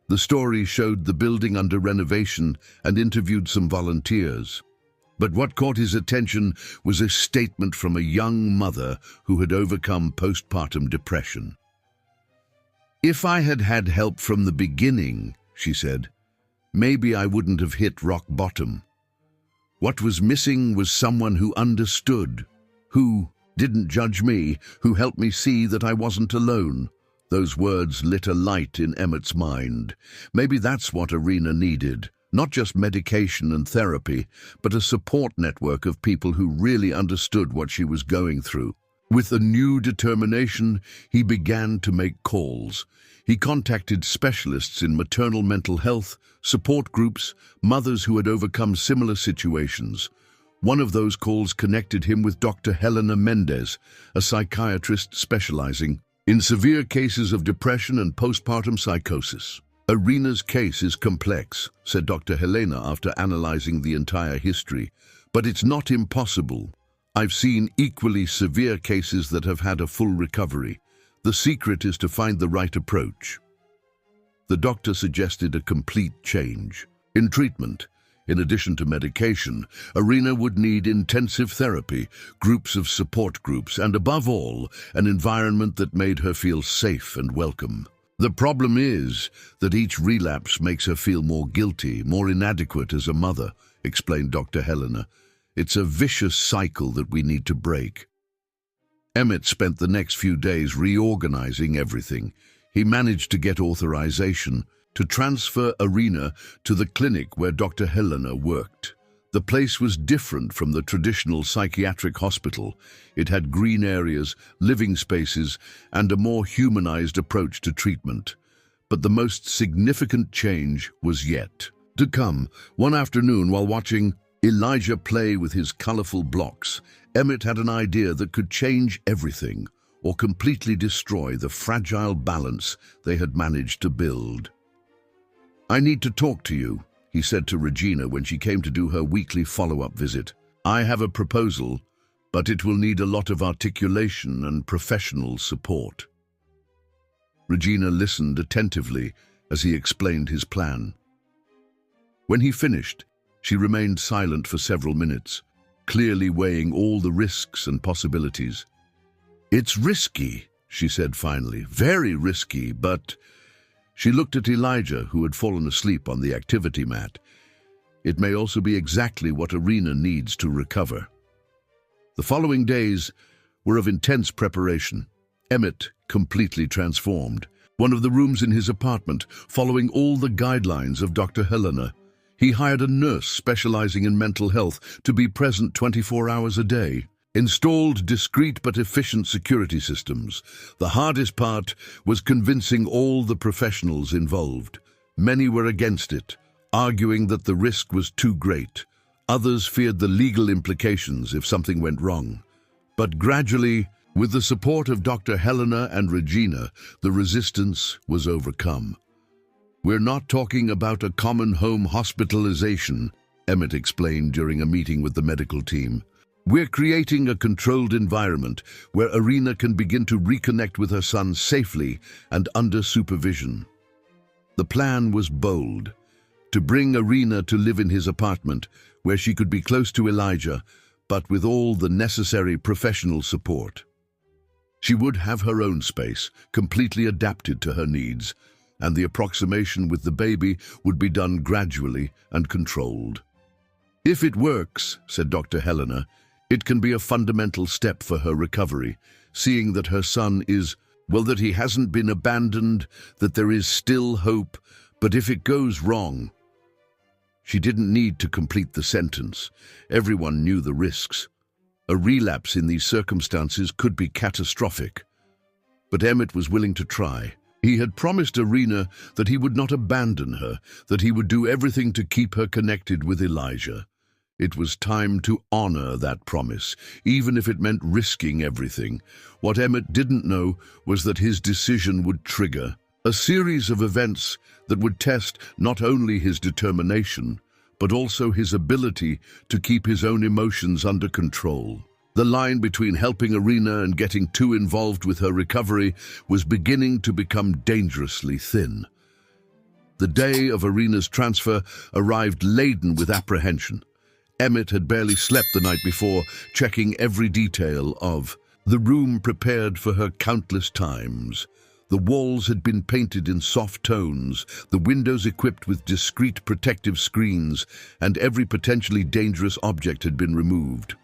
The story showed the building under renovation and interviewed some volunteers. But what caught his attention was a statement from a young mother who had overcome postpartum depression. "If I had had help from the beginning," she said, "maybe I wouldn't have hit rock bottom. What was missing was someone who understood, who didn't judge me, who helped me see that I wasn't alone. Those words lit a light in Emmett's mind. Maybe that's what Irina needed. Not just medication and therapy, but a support network of people who really understood what she was going through. With a new determination, he began to make calls. He contacted specialists in maternal mental health, support groups, mothers who had overcome similar situations. One of those calls connected him with Dr. Helena Mendez, a psychiatrist specializing in severe cases of depression and postpartum psychosis. "Irina's case is complex," said Dr. Helena after analyzing the entire history, "but it's not impossible. I've seen equally severe cases that have had a full recovery. The secret is to find the right approach." The doctor suggested a complete change. In treatment, in addition to medication, Irina would need intensive therapy, groups of support groups, and above all, an environment that made her feel safe and welcome. "The problem is that each relapse makes her feel more guilty, more inadequate as a mother," explained Dr. Helena. "It's a vicious cycle that we need to break." Emmett spent the next few days reorganizing everything. He managed to get authorization to transfer Irina to the clinic where Dr. Helena worked. The place was different from the traditional psychiatric hospital. It had green areas, living spaces, and a more humanized approach to treatment. But the most significant change was yet to come. One afternoon, while watching Elijah play with his colorful blocks, Emmett had an idea that could change everything or completely destroy the fragile balance they had managed to build. "I need to talk to you," he said to Regina when she came to do her weekly follow-up visit. "I have a proposal, but it will need a lot of articulation and professional support." Regina listened attentively as he explained his plan. When he finished, she remained silent for several minutes, clearly weighing all the risks and possibilities. "It's risky," she said finally, "very risky, but..." She looked at Elijah, who had fallen asleep on the activity mat. "It may also be exactly what Irina needs to recover." The following days were of intense preparation. Emmett completely transformed. One of the rooms in his apartment, following all the guidelines of Dr. Helena. He hired a nurse specializing in mental health to be present 24 hours a day. Installed discreet but efficient security systems. The hardest part was convincing all the professionals involved. Many were against it, arguing that the risk was too great. Others feared the legal implications if something went wrong. But gradually, with the support of Dr. Helena and Regina, the resistance was overcome. "We're not talking about a common home hospitalization," Emmett explained during a meeting with the medical team. "We're creating a controlled environment where Irina can begin to reconnect with her son safely and under supervision." The plan was bold: to bring Irina to live in his apartment, where she could be close to Elijah, but with all the necessary professional support. She would have her own space, completely adapted to her needs, and the approximation with the baby would be done gradually and controlled. "If it works," said Dr. Helena, "it can be a fundamental step for her recovery, seeing that her son is, well, that he hasn't been abandoned, that there is still hope, but if it goes wrong..." She didn't need to complete the sentence. Everyone knew the risks. A relapse in these circumstances could be catastrophic. But Emmett was willing to try. He had promised Irina that he would not abandon her, that he would do everything to keep her connected with Elijah. It was time to honor that promise, even if it meant risking everything. What Emmett didn't know was that his decision would trigger a series of events that would test not only his determination, but also his ability to keep his own emotions under control. The line between helping Irina and getting too involved with her recovery was beginning to become dangerously thin. The day of Irina's transfer arrived laden with apprehension. Emmett had barely slept the night before, checking every detail of the room prepared for her countless times. The walls had been painted in soft tones, the windows equipped with discreet protective screens, and every potentially dangerous object had been removed.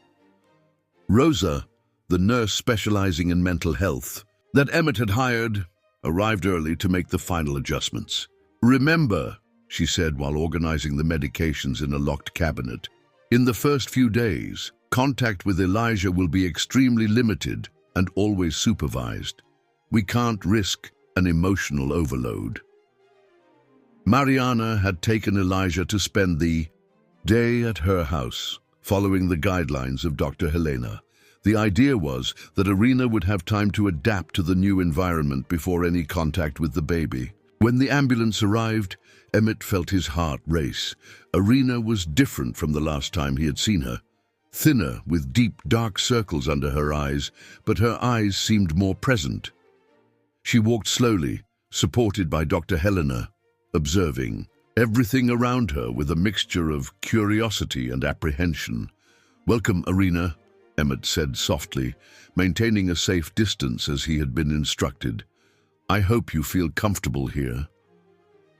Rosa, the nurse specializing in mental health, that Emmett had hired, arrived early to make the final adjustments. "Remember," she said while organizing the medications in a locked cabinet, "in the first few days, contact with Elijah will be extremely limited and always supervised. We can't risk an emotional overload." Mariana had taken Elijah to spend the day at her house, following the guidelines of Dr. Helena. The idea was that Irina would have time to adapt to the new environment before any contact with the baby. When the ambulance arrived, Emmett felt his heart race. Irina was different from the last time he had seen her. Thinner, with deep, dark circles under her eyes, but her eyes seemed more present. She walked slowly, supported by Dr. Helena, observing everything around her with a mixture of curiosity and apprehension. "Welcome, Irina," Emmett said softly, maintaining a safe distance as he had been instructed. "I hope you feel comfortable here."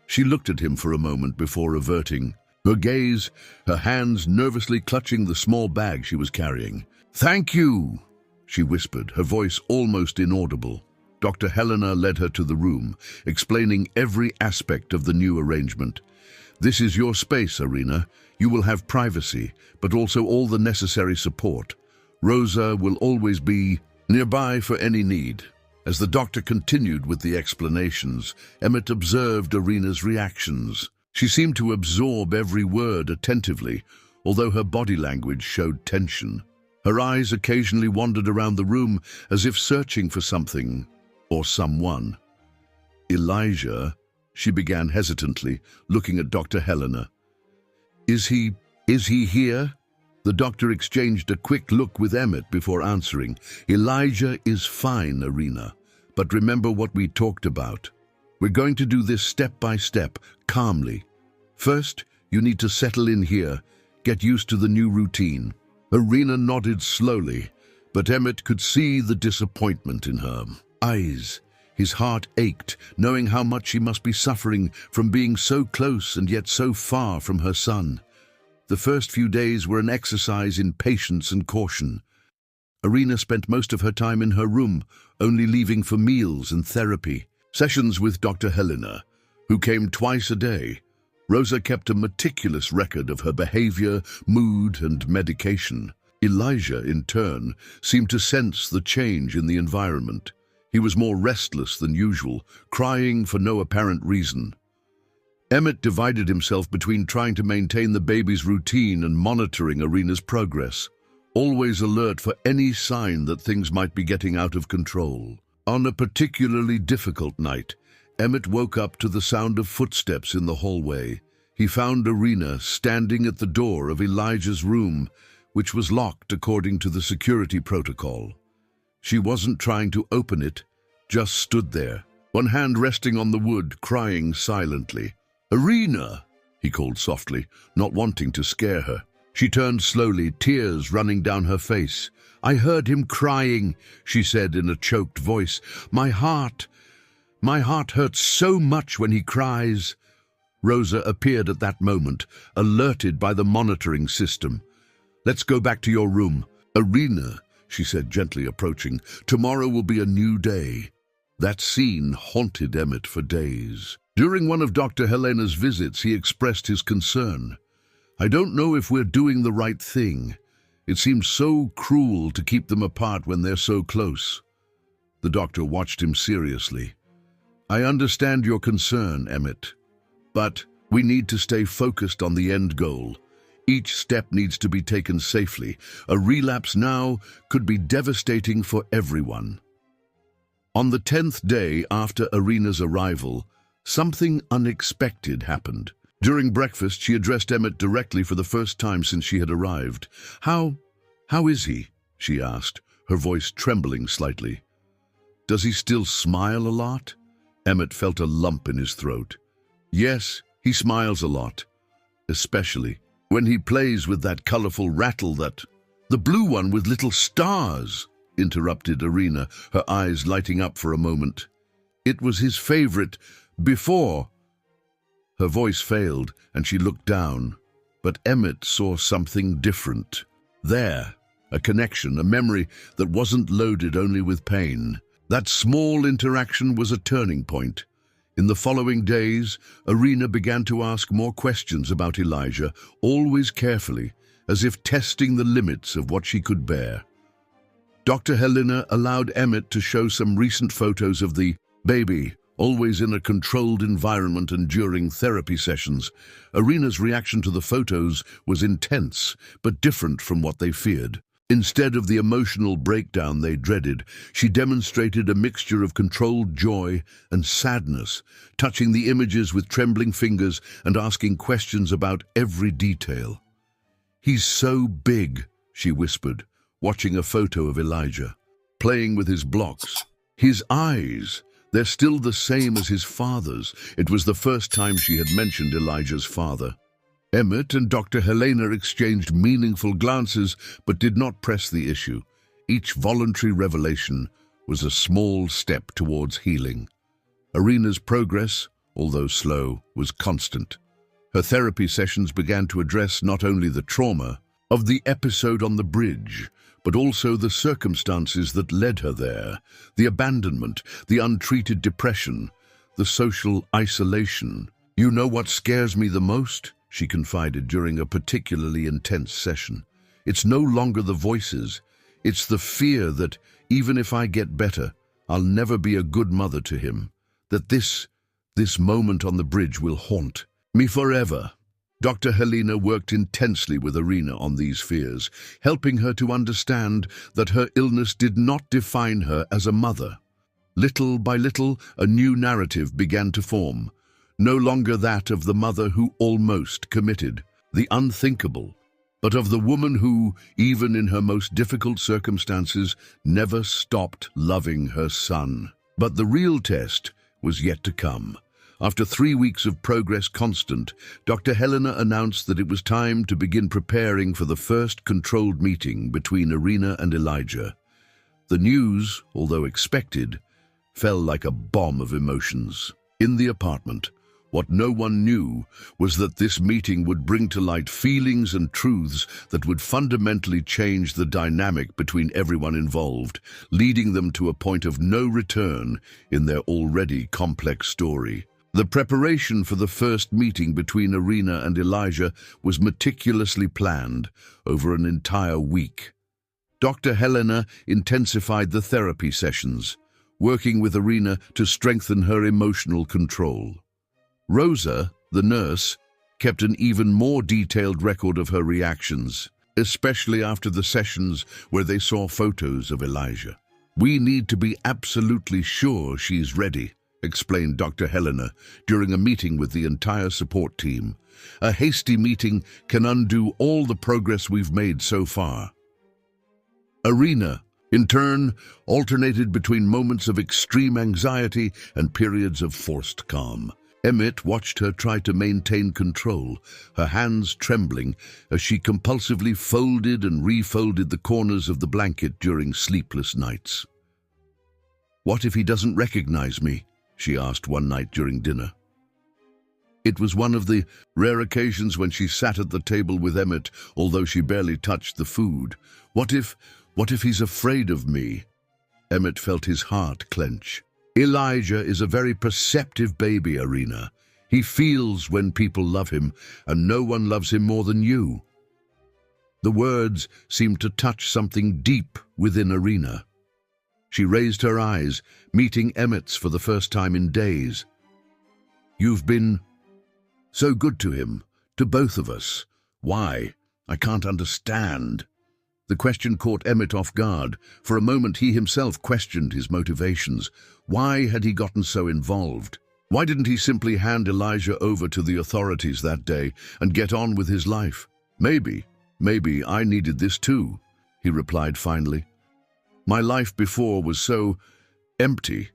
She looked at him for a moment before averting her gaze, her hands nervously clutching the small bag she was carrying. "Thank you," she whispered, her voice almost inaudible. Dr. Helena led her to the room, explaining every aspect of the new arrangement. "This is your space, Irina. You will have privacy, but also all the necessary support. Rosa will always be nearby for any need." As the doctor continued with the explanations, Emmett observed Irina's reactions. She seemed to absorb every word attentively, although her body language showed tension. Her eyes occasionally wandered around the room as if searching for something or someone. "Elijah," she began hesitantly, looking at Dr. Helena. Is he here?" The doctor exchanged a quick look with Emmett before answering. "Elijah is fine, Irina, but remember what we talked about. We're going to do this step by step, calmly. First, you need to settle in here, get used to the new routine." Irina nodded slowly, but Emmett could see the disappointment in her eyes. His heart ached, knowing how much she must be suffering from being so close and yet so far from her son. The first few days were an exercise in patience and caution. Irina spent most of her time in her room, only leaving for meals and therapy. Sessions with Dr. Helena, who came twice a day. Rosa kept a meticulous record of her behavior, mood, and medication. Elijah, in turn, seemed to sense the change in the environment. He was more restless than usual, crying for no apparent reason. Emmett divided himself between trying to maintain the baby's routine and monitoring Irina's progress, always alert for any sign that things might be getting out of control. On a particularly difficult night, Emmett woke up to the sound of footsteps in the hallway. He found Irina standing at the door of Elijah's room, which was locked according to the security protocol. She wasn't trying to open it, just stood there, one hand resting on the wood, crying silently. "Irina!" he called softly, not wanting to scare her. She turned slowly, tears running down her face. "I heard him crying," she said in a choked voice. My heart hurts so much when he cries." Rosa appeared at that moment, alerted by the monitoring system. "Let's go back to your room." "Irina," she said, gently approaching, "tomorrow will be a new day." That scene haunted Emmett for days. During one of Dr. Helena's visits, he expressed his concern. "I don't know if we're doing the right thing. It seems so cruel to keep them apart when they're so close." The doctor watched him seriously. "I understand your concern, Emmett, but we need to stay focused on the end goal. Each step needs to be taken safely. A relapse now could be devastating for everyone." On the 10th day after Irina's arrival, something unexpected happened. During breakfast, she addressed Emmett directly for the first time since she had arrived. How is he?" she asked, her voice trembling slightly. "Does he still smile a lot?" Emmett felt a lump in his throat. "Yes, he smiles a lot, especially when he plays with that colorful rattle that—" "The blue one with little stars," interrupted Irina, her eyes lighting up for a moment. "It was his favorite before." Her voice failed, and she looked down, but Emmett saw something different. There, a connection, a memory that wasn't loaded only with pain. That small interaction was a turning point. In the following days, Irina began to ask more questions about Elijah, always carefully, as if testing the limits of what she could bear. Dr. Helena allowed Emmett to show some recent photos of the baby, always in a controlled environment and during therapy sessions. Irina's reaction to the photos was intense, but different from what they feared. Instead of the emotional breakdown they dreaded, she demonstrated a mixture of controlled joy and sadness, touching the images with trembling fingers and asking questions about every detail. "He's so big," she whispered, watching a photo of Elijah, playing with his blocks. "His eyes, they're still the same as his father's." It was the first time she had mentioned Elijah's father. Emmett and Dr. Helena exchanged meaningful glances but did not press the issue. Each voluntary revelation was a small step towards healing. Irina's progress, although slow, was constant. Her therapy sessions began to address not only the trauma of the episode on the bridge, but also the circumstances that led her there, the abandonment, the untreated depression, the social isolation. "You know what scares me the most?" she confided during a particularly intense session. "It's no longer the voices. It's the fear that, even if I get better, I'll never be a good mother to him. That this moment on the bridge will haunt me forever." Dr. Helena worked intensely with Irina on these fears, helping her to understand that her illness did not define her as a mother. Little by little, a new narrative began to form. No longer that of the mother who almost committed the unthinkable, but of the woman who, even in her most difficult circumstances, never stopped loving her son. But the real test was yet to come. After 3 weeks of progress constant, Dr. Helena announced that it was time to begin preparing for the first controlled meeting between Irina and Elijah. The news, although expected, fell like a bomb of emotions. In the apartment, what no one knew was that this meeting would bring to light feelings and truths that would fundamentally change the dynamic between everyone involved, leading them to a point of no return in their already complex story. The preparation for the first meeting between Irina and Elijah was meticulously planned over an entire week. Dr. Helena intensified the therapy sessions, working with Irina to strengthen her emotional control. Rosa, the nurse, kept an even more detailed record of her reactions, especially after the sessions where they saw photos of Elijah. "We need to be absolutely sure she's ready," explained Dr. Helena during a meeting with the entire support team. "A hasty meeting can undo all the progress we've made so far." Irina, in turn, alternated between moments of extreme anxiety and periods of forced calm. Emmett watched her try to maintain control, her hands trembling as she compulsively folded and refolded the corners of the blanket during sleepless nights. "What if he doesn't recognize me?" she asked one night during dinner. It was one of the rare occasions when she sat at the table with Emmett, although she barely touched the food. What if he's afraid of me?" Emmett felt his heart clench. "Elijah is a very perceptive baby, Irina. He feels when people love him, and no one loves him more than you." The words seemed to touch something deep within Irina. She raised her eyes, meeting Emmett's for the first time in days. "You've been so good to him, to both of us. Why? I can't understand." The question caught Emmett off guard. For a moment he himself questioned his motivations. Why had he gotten so involved? Why didn't he simply hand Elijah over to the authorities that day and get on with his life? Maybe I needed this too," he replied finally. "My life before was so empty,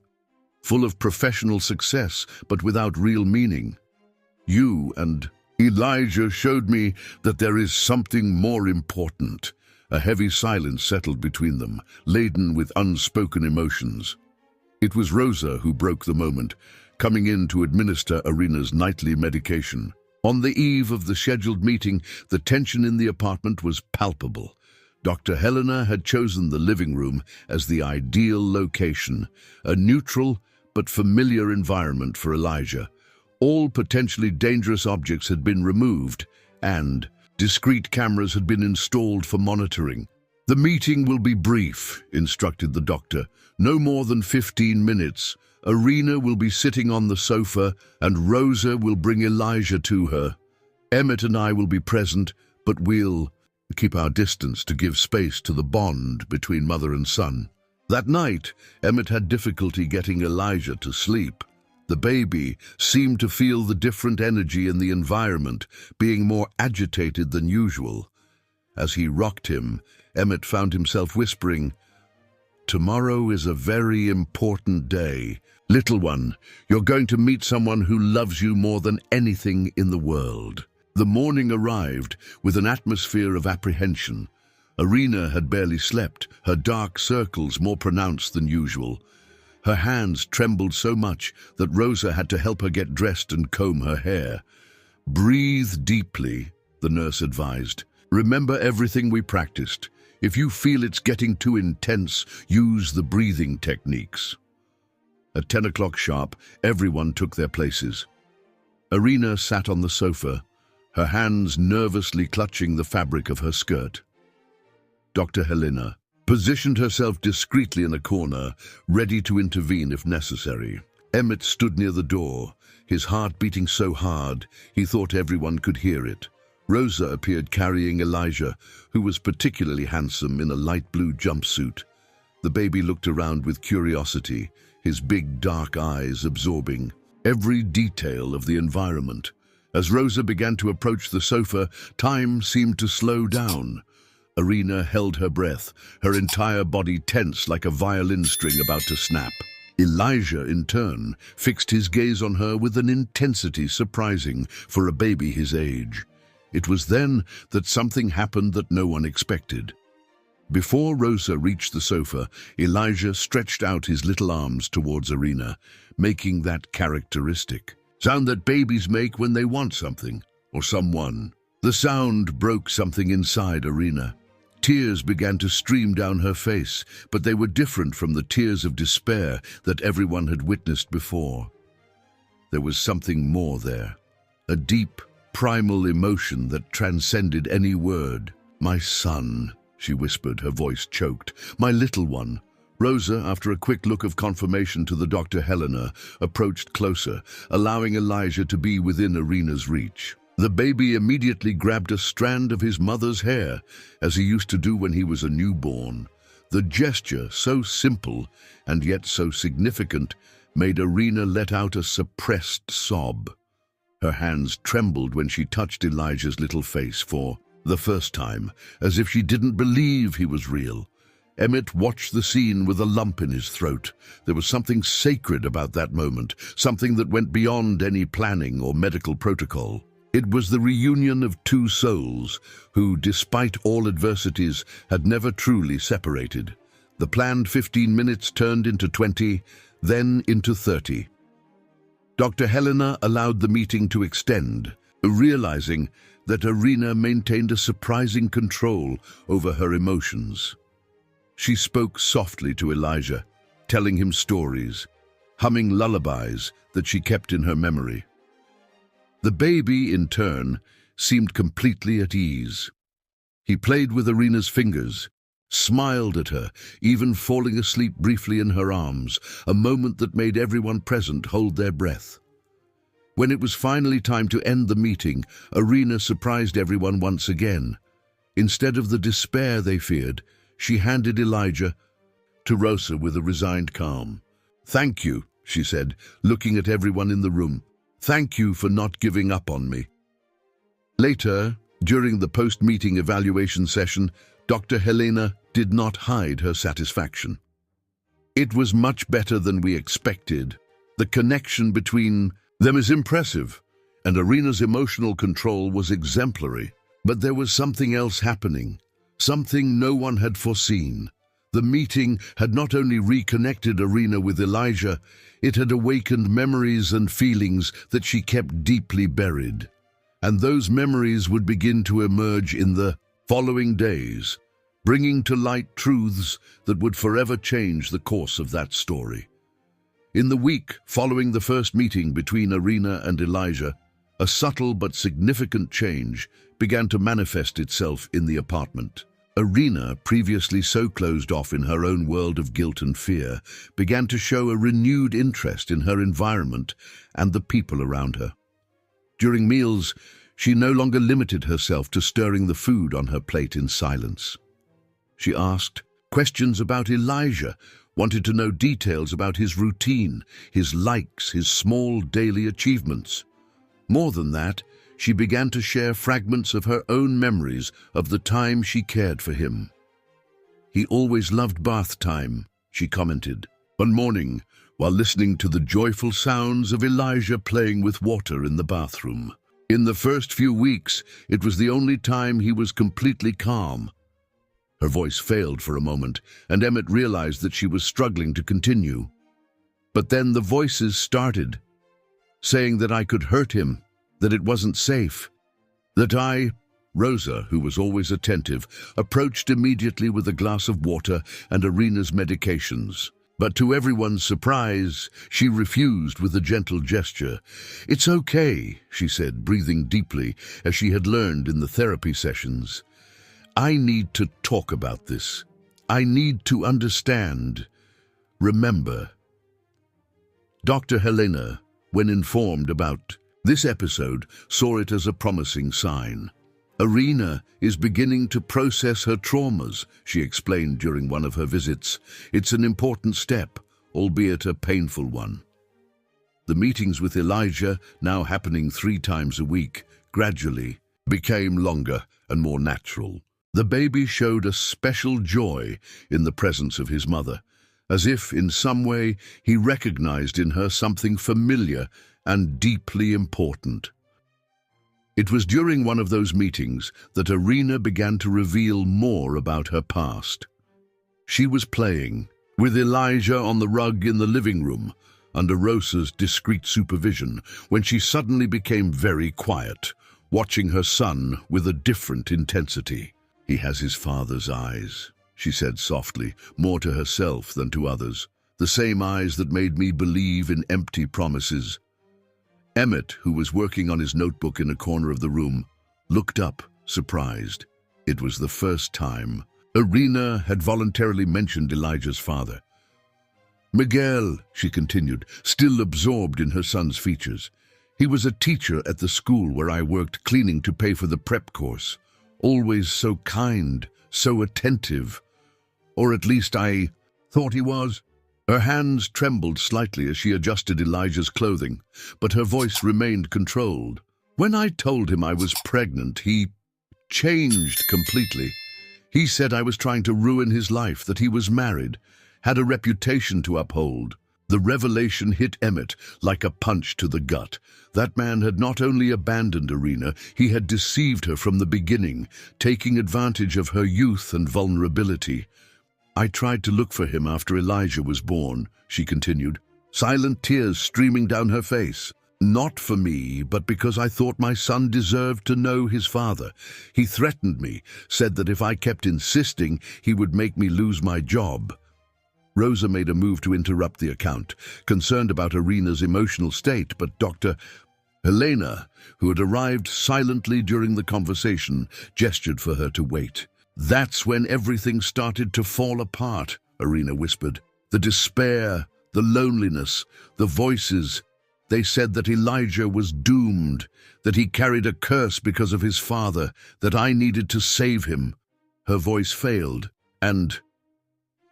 full of professional success, but without real meaning. You and Elijah showed me that there is something more important." A heavy silence settled between them, laden with unspoken emotions. It was Rosa who broke the moment, coming in to administer Irina's nightly medication. On the eve of the scheduled meeting, the tension in the apartment was palpable. Dr. Helena had chosen the living room as the ideal location, a neutral but familiar environment for Elijah. All potentially dangerous objects had been removed, and discreet cameras had been installed for monitoring. "The meeting will be brief," instructed the doctor. "No more than 15 minutes. Irina will be sitting on the sofa, and Rosa will bring Elijah to her. Emmett and I will be present, but we'll keep our distance to give space to the bond between mother and son." That night, Emmett had difficulty getting Elijah to sleep. The baby seemed to feel the different energy in the environment, being more agitated than usual. As he rocked him, Emmett found himself whispering, "Tomorrow is a very important day. Little one, you're going to meet someone who loves you more than anything in the world." The morning arrived with an atmosphere of apprehension. Irina had barely slept, her dark circles more pronounced than usual. Her hands trembled so much that Rosa had to help her get dressed and comb her hair. "Breathe deeply," the nurse advised. "Remember everything we practiced. If you feel it's getting too intense, use the breathing techniques." At 10 o'clock sharp, everyone took their places. Irina sat on the sofa, her hands nervously clutching the fabric of her skirt. Dr. Helena positioned herself discreetly in a corner, ready to intervene if necessary. Emmett stood near the door, his heart beating so hard he thought everyone could hear it. Rosa appeared carrying Elijah, who was particularly handsome in a light blue jumpsuit. The baby looked around with curiosity, his big dark eyes absorbing every detail of the environment. As Rosa began to approach the sofa, time seemed to slow down. Irina held her breath, her entire body tense like a violin string about to snap. Elijah, in turn, fixed his gaze on her with an intensity surprising for a baby his age. It was then that something happened that no one expected. Before Rosa reached the sofa, Elijah stretched out his little arms towards Irina, making that characteristic sound that babies make when they want something or someone. The sound broke something inside Irina. Tears began to stream down her face, but they were different from the tears of despair that everyone had witnessed before. There was something more there, a deep, primal emotion that transcended any word. "My son," she whispered, her voice choked. "My little one." Rosa, after a quick look of confirmation to the Dr. Helena, approached closer, allowing Elijah to be within Irina's reach. The baby immediately grabbed a strand of his mother's hair, as he used to do when he was a newborn. The gesture, so simple and yet so significant, made Irina let out a suppressed sob. Her hands trembled when she touched Elijah's little face for the first time, as if she didn't believe he was real. Emmett watched the scene with a lump in his throat. There was something sacred about that moment, something that went beyond any planning or medical protocol. It was the reunion of two souls who, despite all adversities, had never truly separated. The planned 15 minutes turned into 20, then into 30. Dr. Helena allowed the meeting to extend, realizing that Irina maintained a surprising control over her emotions. She spoke softly to Elijah, telling him stories, humming lullabies that she kept in her memory. The baby, in turn, seemed completely at ease. He played with Irina's fingers, smiled at her, even falling asleep briefly in her arms, a moment that made everyone present hold their breath. When it was finally time to end the meeting, Irina surprised everyone once again. Instead of the despair they feared, she handed Elijah to Rosa with a resigned calm. "Thank you," she said, looking at everyone in the room. "Thank you for not giving up on me." Later, during the post-meeting evaluation session, Dr. Helena did not hide her satisfaction. "It was much better than we expected. The connection between them is impressive, and Irina's emotional control was exemplary. But there was something else happening, something no one had foreseen. The meeting had not only reconnected Irina with Elijah, it had awakened memories and feelings that she kept deeply buried. And those memories would begin to emerge in the following days. bringing to light truths that would forever change the course of that story. In the week following the first meeting between Irina and Elijah, a subtle but significant change began to manifest itself in the apartment. Irina, previously so closed off in her own world of guilt and fear, began to show a renewed interest in her environment and the people around her. During meals, she no longer limited herself to stirring the food on her plate in silence. She asked questions about Elijah, wanted to know details about his routine, his likes, his small daily achievements. More than that, she began to share fragments of her own memories of the time she cared for him. "He always loved bath time," she commented, one morning while listening to the joyful sounds of Elijah playing with water in the bathroom. In the first few weeks, it was the only time he was completely calm. Her voice failed for a moment, and Emmett realized that she was struggling to continue. But then the voices started, saying that I could hurt him, that it wasn't safe, that I... Rosa, who was always attentive, approached immediately with a glass of water and Irina's medications. But to everyone's surprise, she refused with a gentle gesture. "It's okay," she said, breathing deeply, as she had learned in the therapy sessions. "I need to talk about this. I need to understand. Remember." Dr. Helena, when informed about this episode, saw it as a promising sign. "Irina is beginning to process her traumas," she explained during one of her visits. "It's an important step, albeit a painful one." The meetings with Elijah, now happening 3 times a week, gradually became longer and more natural. The baby showed a special joy in the presence of his mother, as if, in some way, he recognized in her something familiar and deeply important. It was during one of those meetings that Irina began to reveal more about her past. She was playing with Elijah on the rug in the living room, under Rosa's discreet supervision, when she suddenly became very quiet, watching her son with a different intensity. "He has his father's eyes," she said softly, more to herself than to others. "The same eyes that made me believe in empty promises." Emmett, who was working on his notebook in a corner of the room, looked up, surprised. It was the first time Irina had voluntarily mentioned Elijah's father. "Miguel," she continued, still absorbed in her son's features. "He was a teacher at the school where I worked cleaning to pay for the prep course. Always so kind, so attentive. Or at least I thought he was." Her hands trembled slightly as she adjusted Elijah's clothing, but her voice remained controlled. "When I told him I was pregnant, he changed completely. He said I was trying to ruin his life, that he was married, had a reputation to uphold." The revelation hit Emmett like a punch to the gut. That man had not only abandoned Irina, he had deceived her from the beginning, taking advantage of her youth and vulnerability. "I tried to look for him after Elijah was born," she continued, silent tears streaming down her face. "Not for me, but because I thought my son deserved to know his father. He threatened me, said that if I kept insisting, he would make me lose my job." Rosa made a move to interrupt the account, concerned about Irina's emotional state, but Dr. Helena, who had arrived silently during the conversation, gestured for her to wait. "That's when everything started to fall apart," Irina whispered. "The despair, the loneliness, the voices. They said that Elijah was doomed, that he carried a curse because of his father, that I needed to save him." Her voice failed, and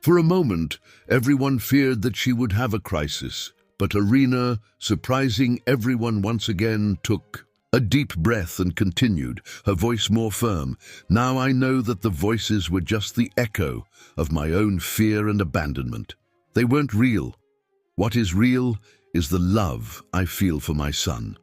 for a moment, everyone feared that she would have a crisis. But Irina, surprising everyone once again, took a deep breath and continued, her voice more firm. "Now I know that the voices were just the echo of my own fear and abandonment. They weren't real. What is real is the love I feel for my son."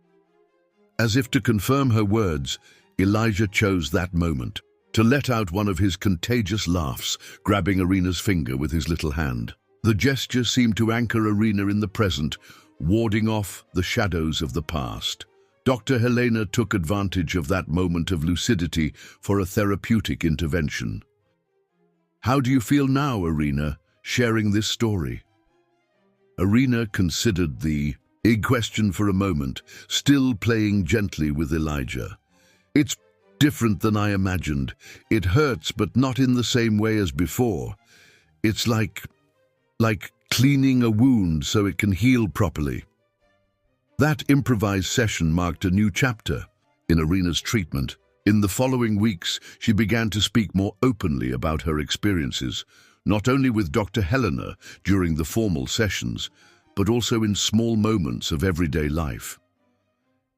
As if to confirm her words, Elijah chose that moment to let out one of his contagious laughs, grabbing Irina's finger with his little hand. The gesture seemed to anchor Irina in the present, warding off the shadows of the past. Dr. Helena took advantage of that moment of lucidity for a therapeutic intervention. How do you feel now, Irina, sharing this story?" Irina considered the question for a moment, still playing gently with Elijah. "It's different than I imagined. It hurts, but not in the same way as before. It's like cleaning a wound so it can heal properly." That improvised session marked a new chapter in Irina's treatment. In the following weeks, she began to speak more openly about her experiences, not only with Dr. Helena during the formal sessions, but also in small moments of everyday life.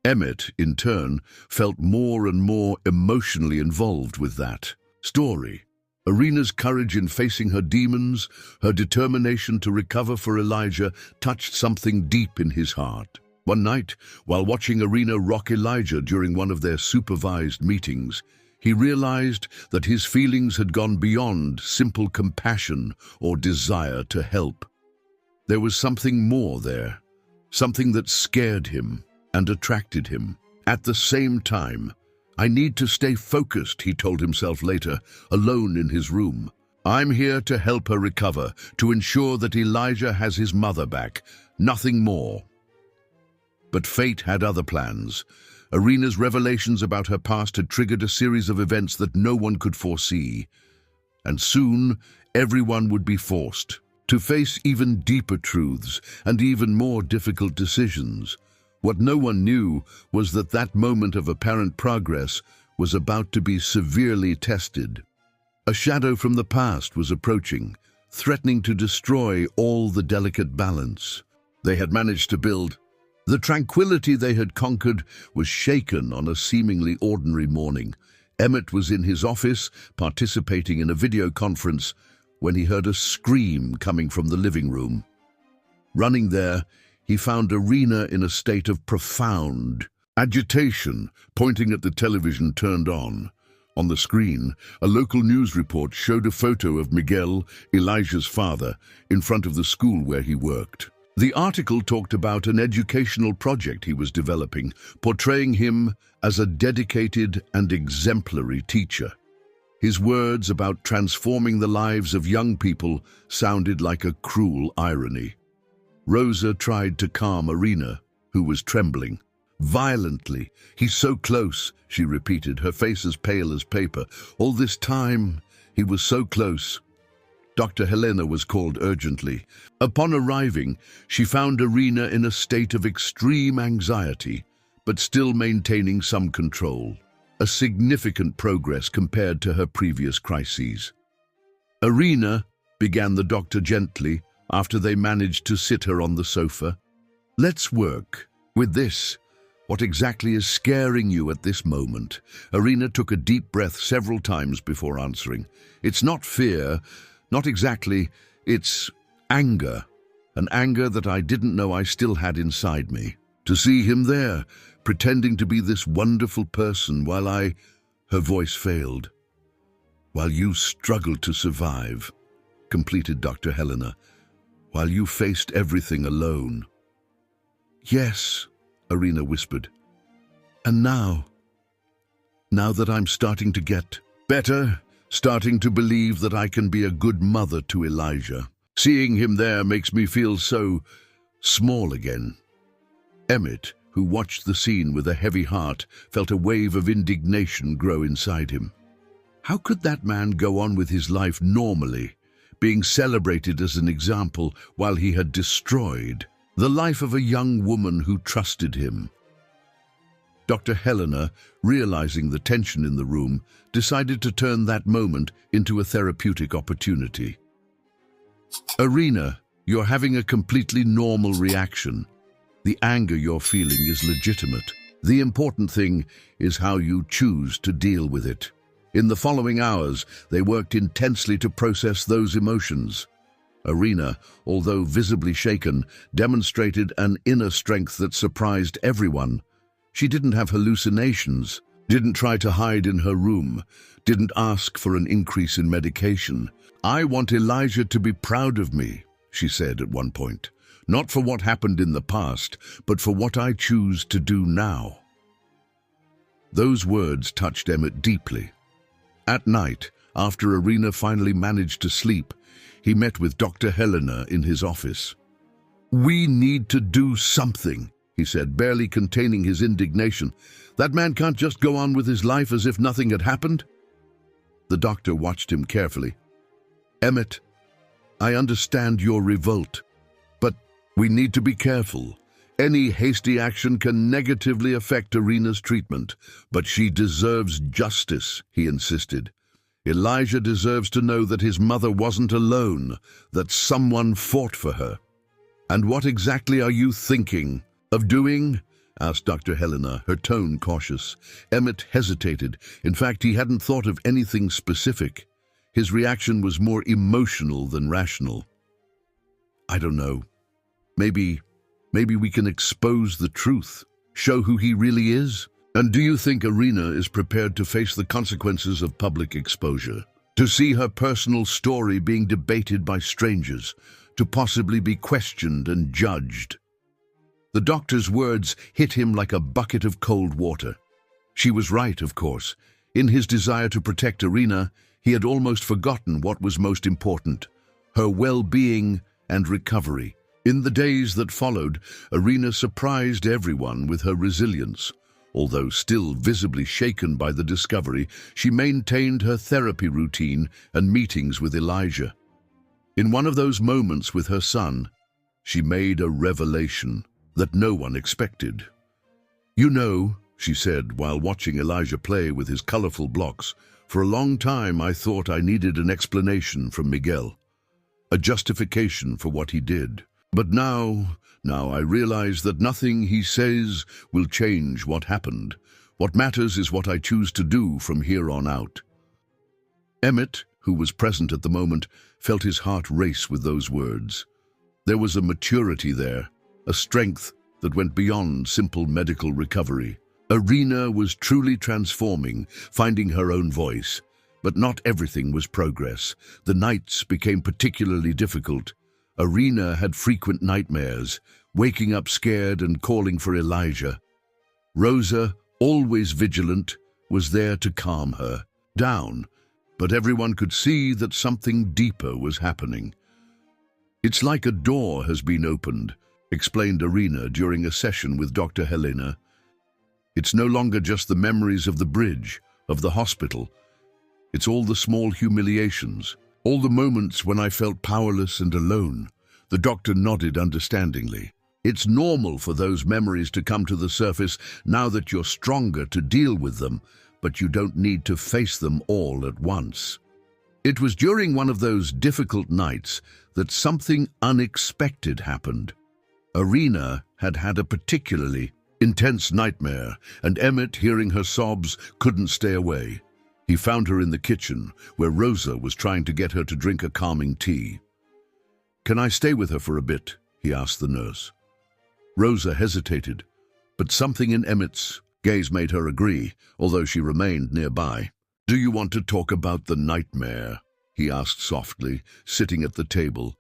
Emmett, in turn, felt more and more emotionally involved with that story. Irina's courage in facing her demons, her determination to recover for Elijah, touched something deep in his heart. One night, while watching Irina rock Elijah during one of their supervised meetings, he realized that his feelings had gone beyond simple compassion or desire to help. There was something more there, something that scared him and attracted him. At the same time, "I need to stay focused," he told himself later, alone in his room. "I'm here to help her recover, to ensure that Elijah has his mother back, nothing more." But fate had other plans. Irina's revelations about her past had triggered a series of events that no one could foresee. And soon, everyone would be forced to face even deeper truths and even more difficult decisions. What no one knew was that that moment of apparent progress was about to be severely tested. A shadow from the past was approaching, threatening to destroy all the delicate balance they had managed to build. The tranquility they had conquered was shaken on a seemingly ordinary morning. Emmett was in his office, participating in a video conference, when he heard a scream coming from the living room. Running there, he found Irina in a state of profound agitation, pointing at the television turned on. On the screen, a local news report showed a photo of Miguel, Elijah's father, in front of the school where he worked. The article talked about an educational project he was developing, portraying him as a dedicated and exemplary teacher. His words about transforming the lives of young people sounded like a cruel irony. Rosa tried to calm Irina, who was trembling. "Violently. He's so close," she repeated, her face as pale as paper. "All this time, he was so close." Dr. Helena was called urgently. Upon arriving, she found Irina in a state of extreme anxiety, but still maintaining some control. A significant progress compared to her previous crises. "Irina," began the doctor gently, after they managed to sit her on the sofa, "let's work with this. What exactly is scaring you at this moment?" Irina took a deep breath several times before answering. "It's not fear. Not exactly. It's anger. An anger that I didn't know I still had inside me. To see him there, pretending to be this wonderful person while Her voice failed. "While you struggled to survive," completed Dr. Helena. "While you faced everything alone." "Yes," Irina whispered. "And now that I'm starting to get better, starting to believe that I can be a good mother to Elijah. Seeing him there makes me feel so small again." Emmett, who watched the scene with a heavy heart, felt a wave of indignation grow inside him. How could that man go on with his life normally, being celebrated as an example while he had destroyed the life of a young woman who trusted him? Dr. Helena, realizing the tension in the room, decided to turn that moment into a therapeutic opportunity. "Irina, you're having a completely normal reaction. The anger you're feeling is legitimate. The important thing is how you choose to deal with it." In the following hours, they worked intensely to process those emotions. Irina, although visibly shaken, demonstrated an inner strength that surprised everyone. She didn't have hallucinations, didn't try to hide in her room, didn't ask for an increase in medication. "I want Elijah to be proud of me," she said at one point. "Not for what happened in the past, but for what I choose to do now." Those words touched Emmett deeply. At night, After Irina finally managed to sleep, he met with Dr. Helena in his office. "We need to do something," he said, barely containing his indignation. "That man can't just go on with his life as if nothing had happened." The doctor watched him carefully. "Emmett, I understand your revolt, but we need to be careful. Any hasty action can negatively affect Irina's treatment, but she deserves justice," he insisted. "Elijah deserves to know that his mother wasn't alone, that someone fought for her." "And what exactly are you thinking of doing?" asked Dr. Helena, her tone cautious. Emmett hesitated. In fact, he hadn't thought of anything specific. His reaction was more emotional than rational. "I don't know. Maybe we can expose the truth, show who he really is." "And do you think Irina is prepared to face the consequences of public exposure? To see her personal story being debated by strangers, to possibly be questioned and judged?" The doctor's words hit him like a bucket of cold water. She was right, of course. In his desire to protect Irina, he had almost forgotten what was most important: her well-being and recovery. In the days that followed, Irina surprised everyone with her resilience. Although still visibly shaken by the discovery, she maintained her therapy routine and meetings with Elijah. In one of those moments with her son, she made a revelation that no one expected. "You know," she said while watching Elijah play with his colorful blocks, "for a long time I thought I needed an explanation from Miguel, a justification for what he did. But now I realize that nothing he says will change what happened. What matters is what I choose to do from here on out." Emmett, who was present at the moment, felt his heart race with those words. There was a maturity there, a strength that went beyond simple medical recovery. Irina was truly transforming, finding her own voice. But not everything was progress. The nights became particularly difficult. Irina had frequent nightmares, waking up scared and calling for Elijah. Rosa, always vigilant, was there to calm her down, but everyone could see that something deeper was happening. "It's like a door has been opened," explained Irina during a session with Dr. Helena. "It's no longer just the memories of the bridge, of the hospital. It's all the small humiliations, all the moments when I felt powerless and alone." The doctor nodded understandingly. "It's normal for those memories to come to the surface now that you're stronger to deal with them, but you don't need to face them all at once." It was during one of those difficult nights that something unexpected happened. Irina had had a particularly intense nightmare, and Emmett, hearing her sobs, couldn't stay away. He found her in the kitchen, where Rosa was trying to get her to drink a calming tea. "Can I stay with her for a bit?" he asked the nurse. Rosa hesitated, but something in Emmett's gaze made her agree, although she remained nearby. "Do you want to talk about the nightmare?" he asked softly, sitting at the table.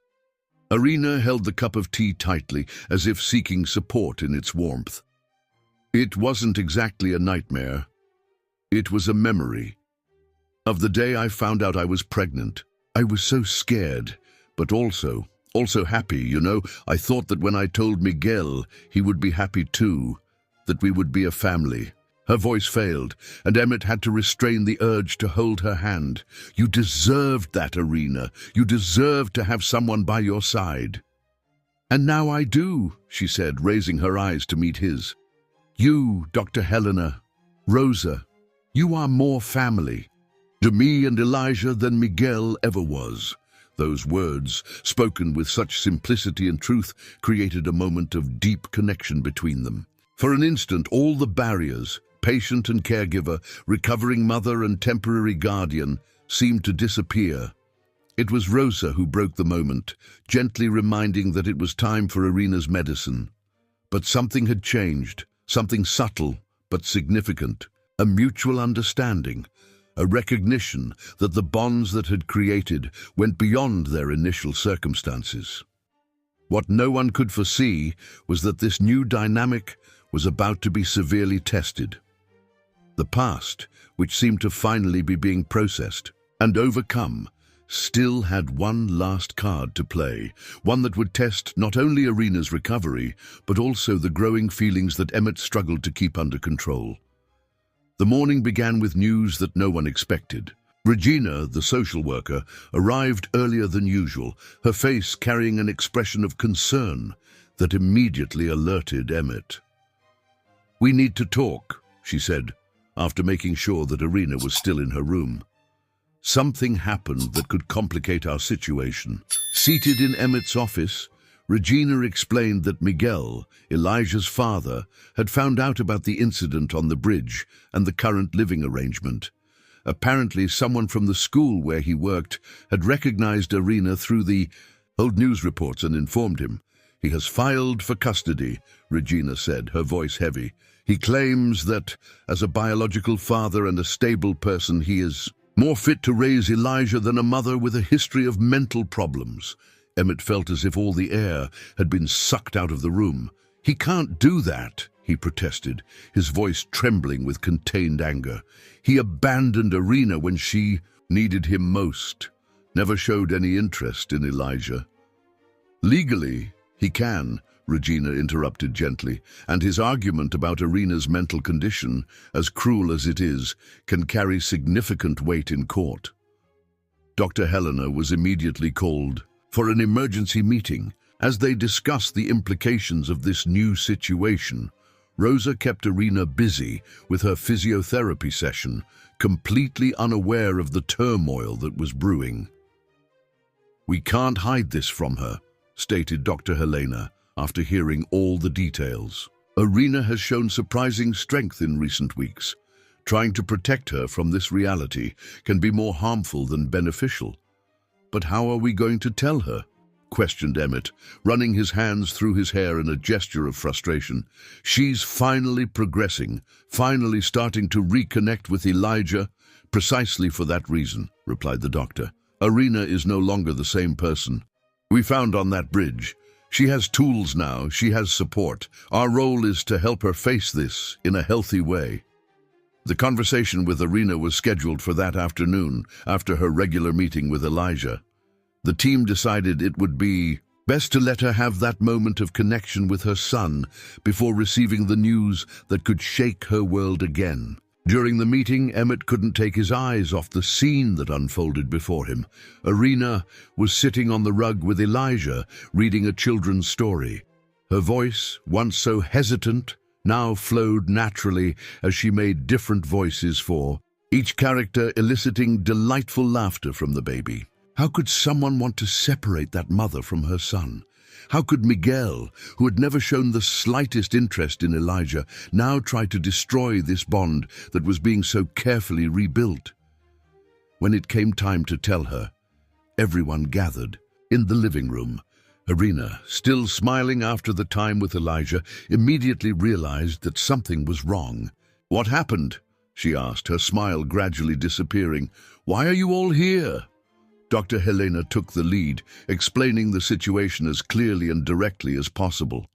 Irina held the cup of tea tightly, as if seeking support in its warmth. "It wasn't exactly a nightmare. It was a memory of the day I found out I was pregnant. I was so scared, but also happy, you know. I thought that when I told Miguel, he would be happy too, that we would be a family." Her voice failed, and Emmett had to restrain the urge to hold her hand. "You deserved that, Irina. You deserved to have someone by your side." "And now I do," she said, raising her eyes to meet his. "You, Dr. Helena, Rosa, you are more family to me and Elijah than Miguel ever was." Those words, spoken with such simplicity and truth, created a moment of deep connection between them. For an instant, all the barriers, patient and caregiver, recovering mother and temporary guardian, seemed to disappear. It was Rosa who broke the moment, gently reminding that it was time for Irina's medicine. But something had changed, something subtle but significant, a mutual understanding, a recognition that the bonds that had created went beyond their initial circumstances. What no one could foresee was that this new dynamic was about to be severely tested. The past, which seemed to finally be being processed, and overcome, still had one last card to play, one that would test not only Irina's recovery, but also the growing feelings that Emmett struggled to keep under control. The morning began with news that no one expected. Regina, the social worker, arrived earlier than usual, her face carrying an expression of concern that immediately alerted Emmett. "We need to talk," she said, after making sure that Irina was still in her room. Something happened that could complicate our situation. Seated in Emmett's office, Regina explained that Miguel, Elijah's father, had found out about the incident on the bridge and the current living arrangement. Apparently, someone from the school where he worked had recognized Irina through the old news reports and informed him. "He has filed for custody," Regina said, her voice heavy. "He claims that, as a biological father and a stable person, he is more fit to raise Elijah than a mother with a history of mental problems." Emmett felt as if all the air had been sucked out of the room. "He can't do that," he protested, his voice trembling with contained anger. "He abandoned Irina when she needed him most, never showed any interest in Elijah." "Legally, he can," Regina interrupted gently, "and his argument about Irina's mental condition, as cruel as it is, can carry significant weight in court." Dr. Helena was immediately called for an emergency meeting. As they discussed the implications of this new situation, Rosa kept Irina busy with her physiotherapy session, completely unaware of the turmoil that was brewing. "We can't hide this from her," stated Dr. Helena, after hearing all the details. "Irina has shown surprising strength in recent weeks. Trying to protect her from this reality can be more harmful than beneficial." "But how are we going to tell her?" questioned Emmett, running his hands through his hair in a gesture of frustration. "She's finally progressing, finally starting to reconnect with Elijah." "Precisely for that reason," replied the doctor. "Irina is no longer the same person we found on that bridge. She has tools now, she has support. Our role is to help her face this in a healthy way." The conversation with Irina was scheduled for that afternoon, after her regular meeting with Elijah. The team decided it would be best to let her have that moment of connection with her son before receiving the news that could shake her world again. During the meeting, Emmett couldn't take his eyes off the scene that unfolded before him. Irina was sitting on the rug with Elijah, reading a children's story. Her voice, once so hesitant, now flowed naturally as she made different voices for each character, eliciting delightful laughter from the baby. How could someone want to separate that mother from her son? How could Miguel, who had never shown the slightest interest in Elijah, now try to destroy this bond that was being so carefully rebuilt? When it came time to tell her, everyone gathered in the living room. Irina, still smiling after the time with Elijah, immediately realized that something was wrong. "What happened?" she asked, her smile gradually disappearing. "Why are you all here?" Dr. Helena took the lead, explaining the situation as clearly and directly as possible.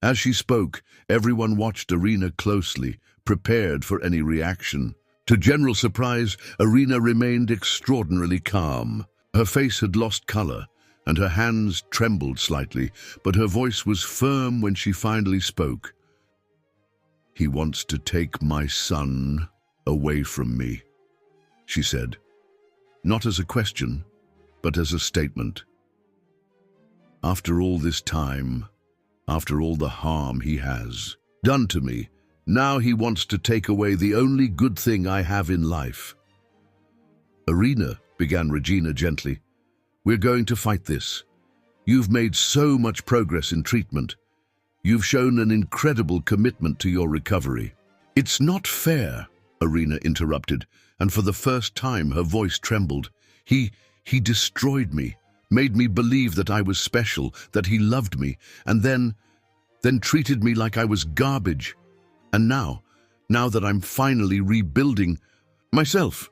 As she spoke, everyone watched Irina closely, prepared for any reaction. To general surprise, Irina remained extraordinarily calm. Her face had lost color, and her hands trembled slightly, but her voice was firm when she finally spoke. "He wants to take my son away from me," she said, not as a question, but as a statement. "After all this time, after all the harm he has done to me, now he wants to take away the only good thing I have in life." "Irina," began Regina gently, "we're going to fight this. You've made so much progress in treatment. You've shown an incredible commitment to your recovery." "It's not fair," Irina interrupted, and for the first time her voice trembled. He destroyed me, made me believe that I was special, that he loved me, and then treated me like I was garbage. And now that I'm finally rebuilding myself."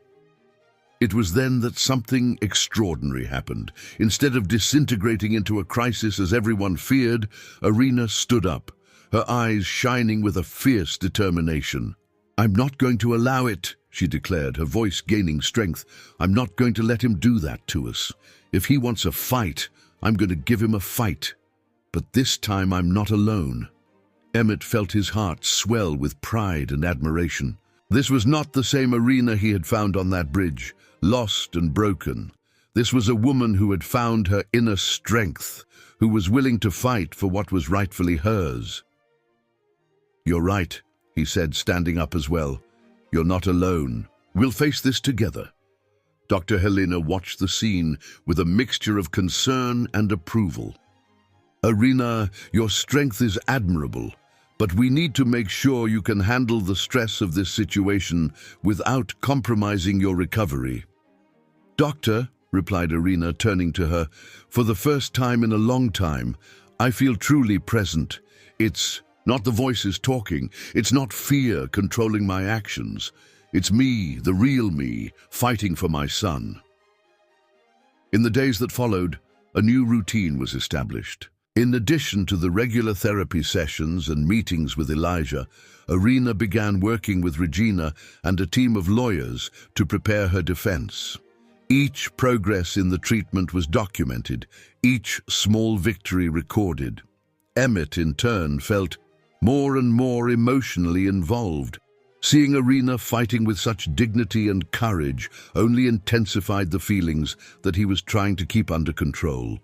It was then that something extraordinary happened. Instead of disintegrating into a crisis as everyone feared, Irina stood up, her eyes shining with a fierce determination. "I'm not going to allow it," she declared, her voice gaining strength. "I'm not going to let him do that to us. If he wants a fight, I'm going to give him a fight. But this time I'm not alone." Emmett felt his heart swell with pride and admiration. This was not the same Irina he had found on that bridge, lost and broken. This was a woman who had found her inner strength, who was willing to fight for what was rightfully hers. "You're right," he said, standing up as well. "You're not alone. We'll face this together." Dr. Helena watched the scene with a mixture of concern and approval. "Irina, your strength is admirable, but we need to make sure you can handle the stress of this situation without compromising your recovery." "Doctor," replied Irina, turning to her, "for the first time in a long time, I feel truly present. It's not the voices talking. It's not fear controlling my actions. It's me, the real me, fighting for my son." In the days that followed, a new routine was established. In addition to the regular therapy sessions and meetings with Elijah, Irina began working with Regina and a team of lawyers to prepare her defense. Each progress in the treatment was documented, each small victory recorded. Emmett, in turn, felt more and more emotionally involved. Seeing Irina fighting with such dignity and courage only intensified the feelings that he was trying to keep under control.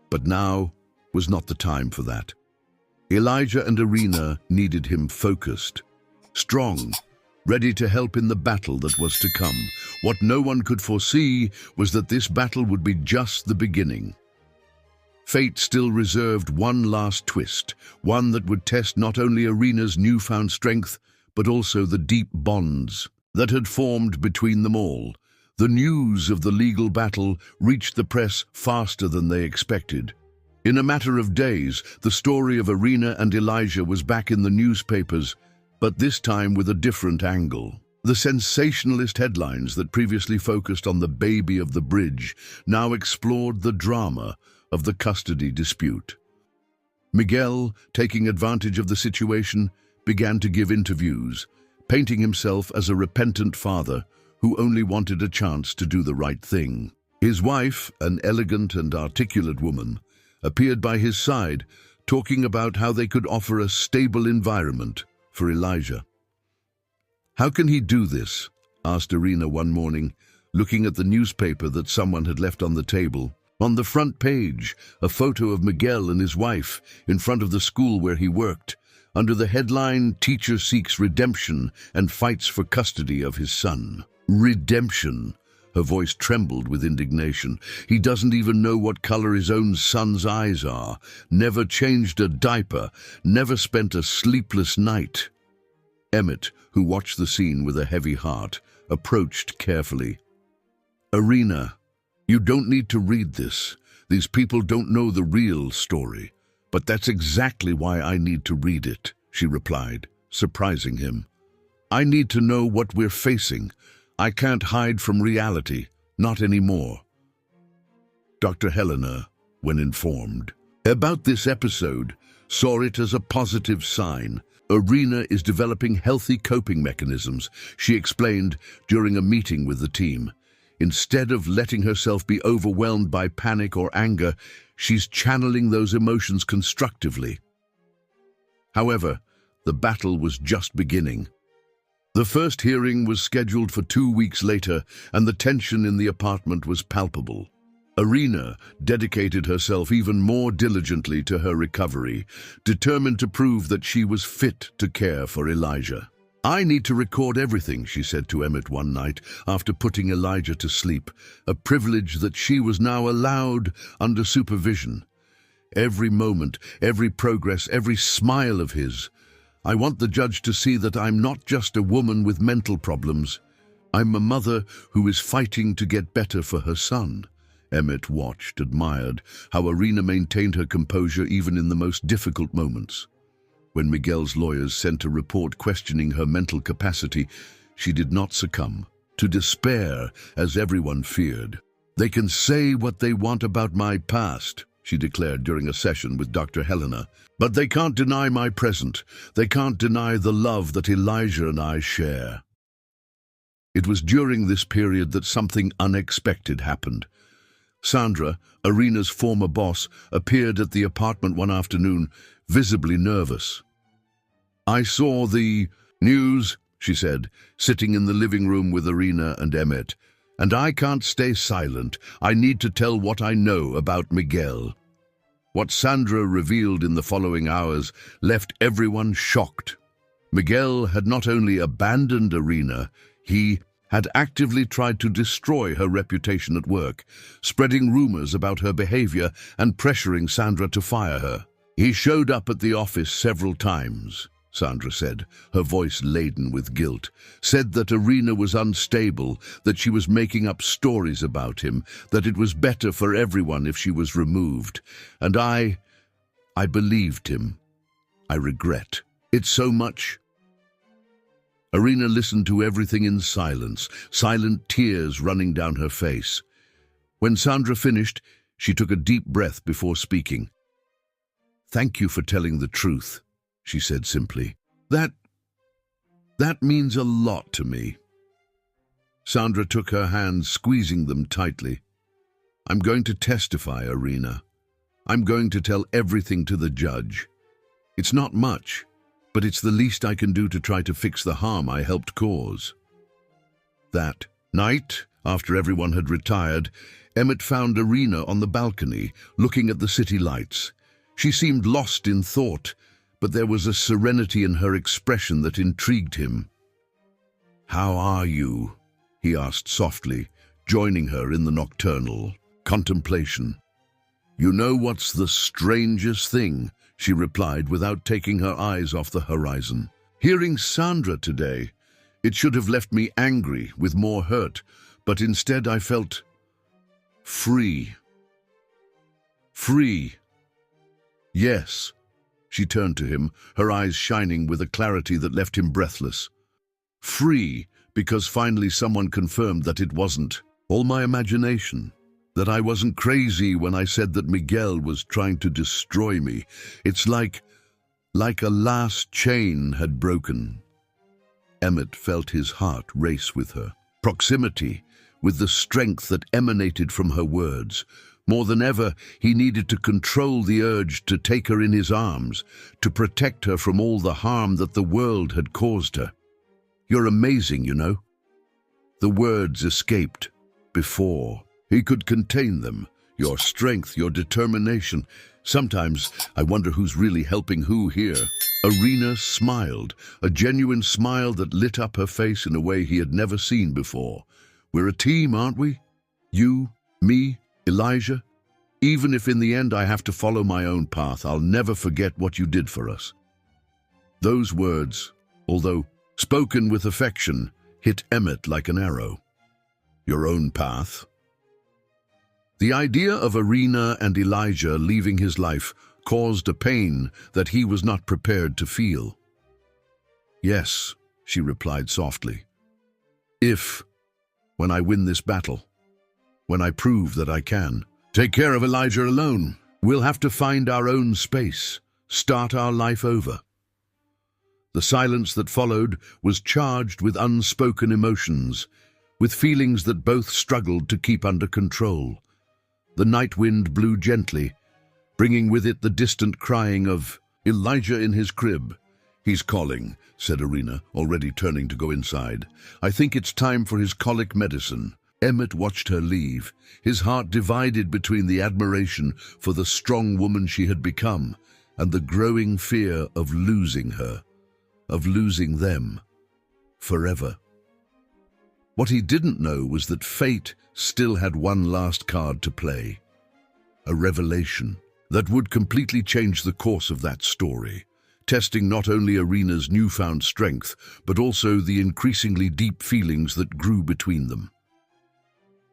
But now was not the time for that. Elijah and Irina needed him focused, strong, ready to help in the battle that was to come. What no one could foresee was that this battle would be just the beginning. Fate still reserved one last twist, one that would test not only Irina's newfound strength, but also the deep bonds that had formed between them all. The news of the legal battle reached the press faster than they expected. In a matter of days, the story of Irina and Elijah was back in the newspapers, but this time with a different angle. The sensationalist headlines that previously focused on the baby of the bridge now explored the drama of the custody dispute. Miguel, taking advantage of the situation, began to give interviews, painting himself as a repentant father who only wanted a chance to do the right thing. His wife, an elegant and articulate woman, appeared by his side, talking about how they could offer a stable environment for Elijah. "How can he do this?" asked Irina one morning, looking at the newspaper that someone had left on the table. On the front page, a photo of Miguel and his wife in front of the school where he worked, under the headline, "Teacher Seeks Redemption and Fights for Custody of His Son." Redemption. Her voice trembled with indignation. He doesn't even know what color his own son's eyes are, never changed a diaper, never spent a sleepless night. Emmett, who watched the scene with a heavy heart, approached carefully. "Irina, you don't need to read this. These people don't know the real story. But that's exactly why I need to read it," she replied, surprising him. "I need to know what we're facing. I can't hide from reality, not anymore." Dr. Helena, when informed about this episode, saw it as a positive sign. Irina is developing healthy coping mechanisms, she explained during a meeting with the team. Instead of letting herself be overwhelmed by panic or anger, she's channeling those emotions constructively. However, the battle was just beginning. The first hearing was scheduled for 2 weeks later, and the tension in the apartment was palpable. Irina dedicated herself even more diligently to her recovery, determined to prove that she was fit to care for Elijah. "I need to record everything," she said to Emmett one night after putting Elijah to sleep, a privilege that she was now allowed under supervision. "Every moment, every progress, every smile of his. I want the judge to see that I'm not just a woman with mental problems. I'm a mother who is fighting to get better for her son." Emmett watched, admired how Irina maintained her composure even in the most difficult moments. When Miguel's lawyers sent a report questioning her mental capacity, she did not succumb to despair as everyone feared. "They can say what they want about my past," she declared during a session with Dr. Helena, "but they can't deny my present. They can't deny the love that Elijah and I share." It was during this period that something unexpected happened. Sandra, Irina's former boss, appeared at the apartment one afternoon, visibly nervous. "I saw the news," she said, sitting in the living room with Irina and Emmett, "and I can't stay silent. I need to tell what I know about Miguel." What Sandra revealed in the following hours left everyone shocked. Miguel had not only abandoned Irina, he had actively tried to destroy her reputation at work, spreading rumors about her behavior and pressuring Sandra to fire her. "He showed up at the office several times," Sandra said, her voice laden with guilt, "said that Irina was unstable, that she was making up stories about him, that it was better for everyone if she was removed. And I believed him. I regret it so much." Irina listened to everything in silence, silent tears running down her face. When Sandra finished, she took a deep breath before speaking. "Thank you for telling the truth," she said simply. That means a lot to me." Sandra took her hands, squeezing them tightly. "I'm going to testify, Irina. I'm going to tell everything to the judge. It's not much, but it's the least I can do to try to fix the harm I helped cause." That night, after everyone had retired, Emmett found Irina on the balcony, looking at the city lights. She seemed lost in thought, but there was a serenity in her expression that intrigued him. "How are you?" he asked softly, joining her in the nocturnal contemplation. "You know what's the strangest thing?" she replied without taking her eyes off the horizon. "Hearing Sandra today, it should have left me angry with more hurt, but instead I felt free. Free. Yes." She turned to him, her eyes shining with a clarity that left him breathless. "Free, because finally someone confirmed that it wasn't all my imagination, that I wasn't crazy when I said that Miguel was trying to destroy me. It's like a last chain had broken." Emmett felt his heart race with her proximity, with the strength that emanated from her words. More than ever, he needed to control the urge to take her in his arms, to protect her from all the harm that the world had caused her. "You're amazing, you know." The words escaped before he could contain them. "Your strength, your determination. Sometimes I wonder who's really helping who here." Irina smiled, a genuine smile that lit up her face in a way he had never seen before. "We're a team, aren't we? You, me, Elijah. Even if in the end I have to follow my own path, I'll never forget what you did for us." Those words, although spoken with affection, hit Emmett like an arrow. Your own path? The idea of Irina and Elijah leaving his life caused a pain that he was not prepared to feel. "Yes," she replied softly. When I win this battle, when I prove that I can take care of Elijah alone, we'll have to find our own space, start our life over." The silence that followed was charged with unspoken emotions, with feelings that both struggled to keep under control. The night wind blew gently, bringing with it the distant crying of Elijah in his crib. "He's calling," said Irina, already turning to go inside. "I think it's time for his colic medicine." Emmett watched her leave, his heart divided between the admiration for the strong woman she had become and the growing fear of losing her, of losing them, forever. What he didn't know was that fate still had one last card to play, a revelation that would completely change the course of that story, testing not only Irina's newfound strength, but also the increasingly deep feelings that grew between them.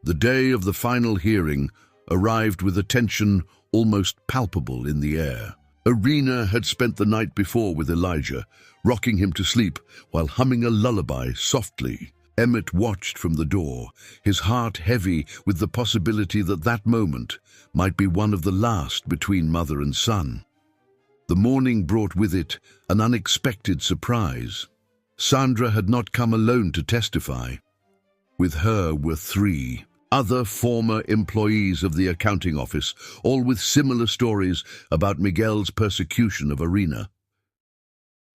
The day of the final hearing arrived with a tension almost palpable in the air. Irina had spent the night before with Elijah, rocking him to sleep while humming a lullaby softly. Emmett watched from the door, his heart heavy with the possibility that that moment might be one of the last between mother and son. The morning brought with it an unexpected surprise. Sandra had not come alone to testify. With her were 3 other former employees of the accounting office, all with similar stories about Miguel's persecution of Irina.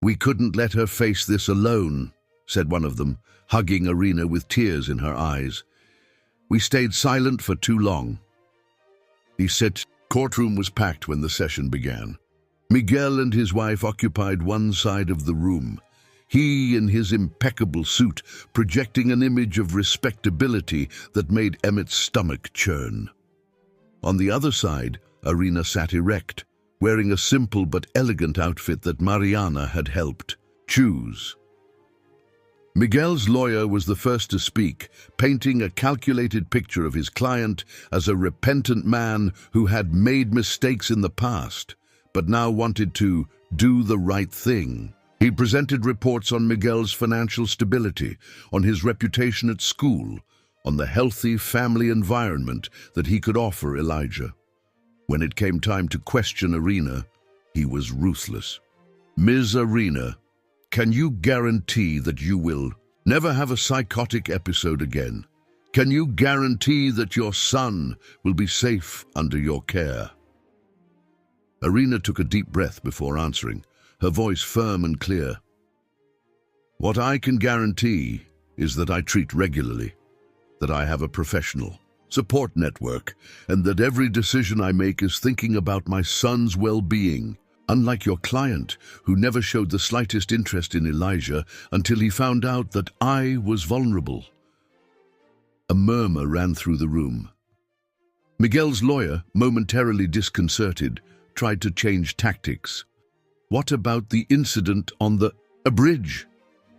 "We couldn't let her face this alone," said one of them, hugging Irina with tears in her eyes. "We stayed silent for too long." The courtroom was packed when the session began. Miguel and his wife occupied one side of the room, he in his impeccable suit, projecting an image of respectability that made Emmet's stomach churn. On the other side, Irina sat erect, wearing a simple but elegant outfit that Mariana had helped choose. Miguel's lawyer was the first to speak, painting a calculated picture of his client as a repentant man who had made mistakes in the past, but now wanted to do the right thing. He presented reports on Miguel's financial stability, on his reputation at school, on the healthy family environment that he could offer Elijah. When it came time to question Irina, he was ruthless. "Ms. Irina, can you guarantee that you will never have a psychotic episode again? Can you guarantee that your son will be safe under your care?" Irina took a deep breath before answering, her voice firm and clear. "What I can guarantee is that I treat regularly, that I have a professional support network, and that every decision I make is thinking about my son's well-being. Unlike your client, who never showed the slightest interest in Elijah until he found out that I was vulnerable." A murmur ran through the room. Miguel's lawyer, momentarily disconcerted, tried to change tactics. "What about the incident on the bridge?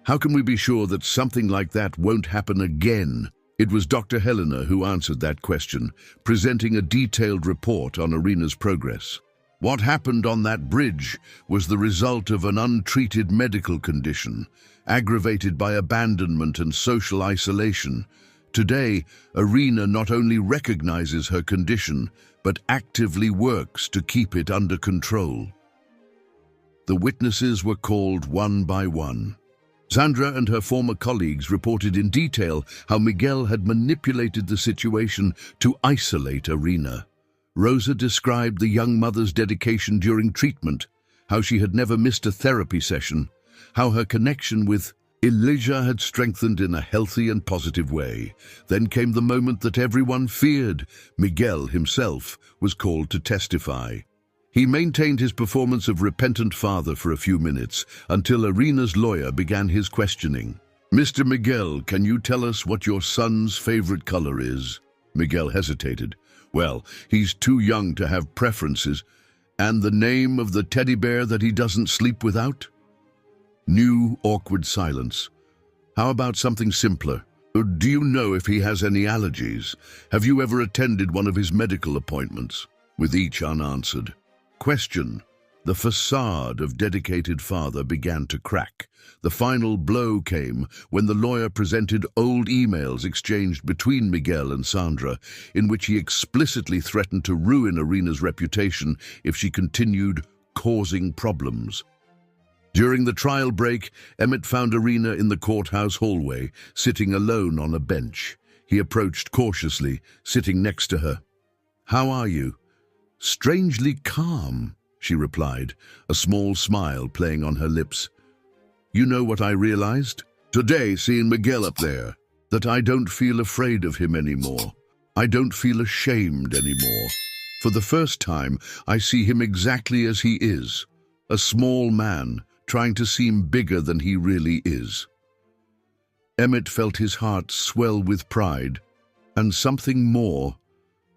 How can we be sure that something like that won't happen again?" It was Dr. Helena who answered that question, presenting a detailed report on Irina's progress. "What happened on that bridge was the result of an untreated medical condition, aggravated by abandonment and social isolation. Today, Irina not only recognizes her condition, but actively works to keep it under control." The witnesses were called one by one. Sandra and her former colleagues reported in detail how Miguel had manipulated the situation to isolate Irina. Rosa described the young mother's dedication during treatment, how she had never missed a therapy session, how her connection with Elijah had strengthened in a healthy and positive way. Then came the moment that everyone feared. Miguel himself was called to testify. He maintained his performance of repentant father for a few minutes until Irina's lawyer began his questioning. "Mr. Miguel, can you tell us what your son's favorite color is?" Miguel hesitated. "Well, he's too young to have preferences. And the name of the teddy bear that he doesn't sleep without?" New, awkward silence. "How about something simpler? Do you know if he has any allergies? Have you ever attended one of his medical appointments?" With each unanswered question, the facade of dedicated father began to crack. The final blow came when the lawyer presented old emails exchanged between Miguel and Sandra, in which he explicitly threatened to ruin Irina's reputation if she continued causing problems. During the trial break, Emmet found Irina in the courthouse hallway, sitting alone on a bench. He approached cautiously, sitting next to her. "How are you?" "Strangely calm," she replied, a small smile playing on her lips. "You know what I realized today, seeing Miguel up there? That I don't feel afraid of him anymore. I don't feel ashamed anymore. For the first time, I see him exactly as he is, a small man trying to seem bigger than he really is." Emmet felt his heart swell with pride, and something more,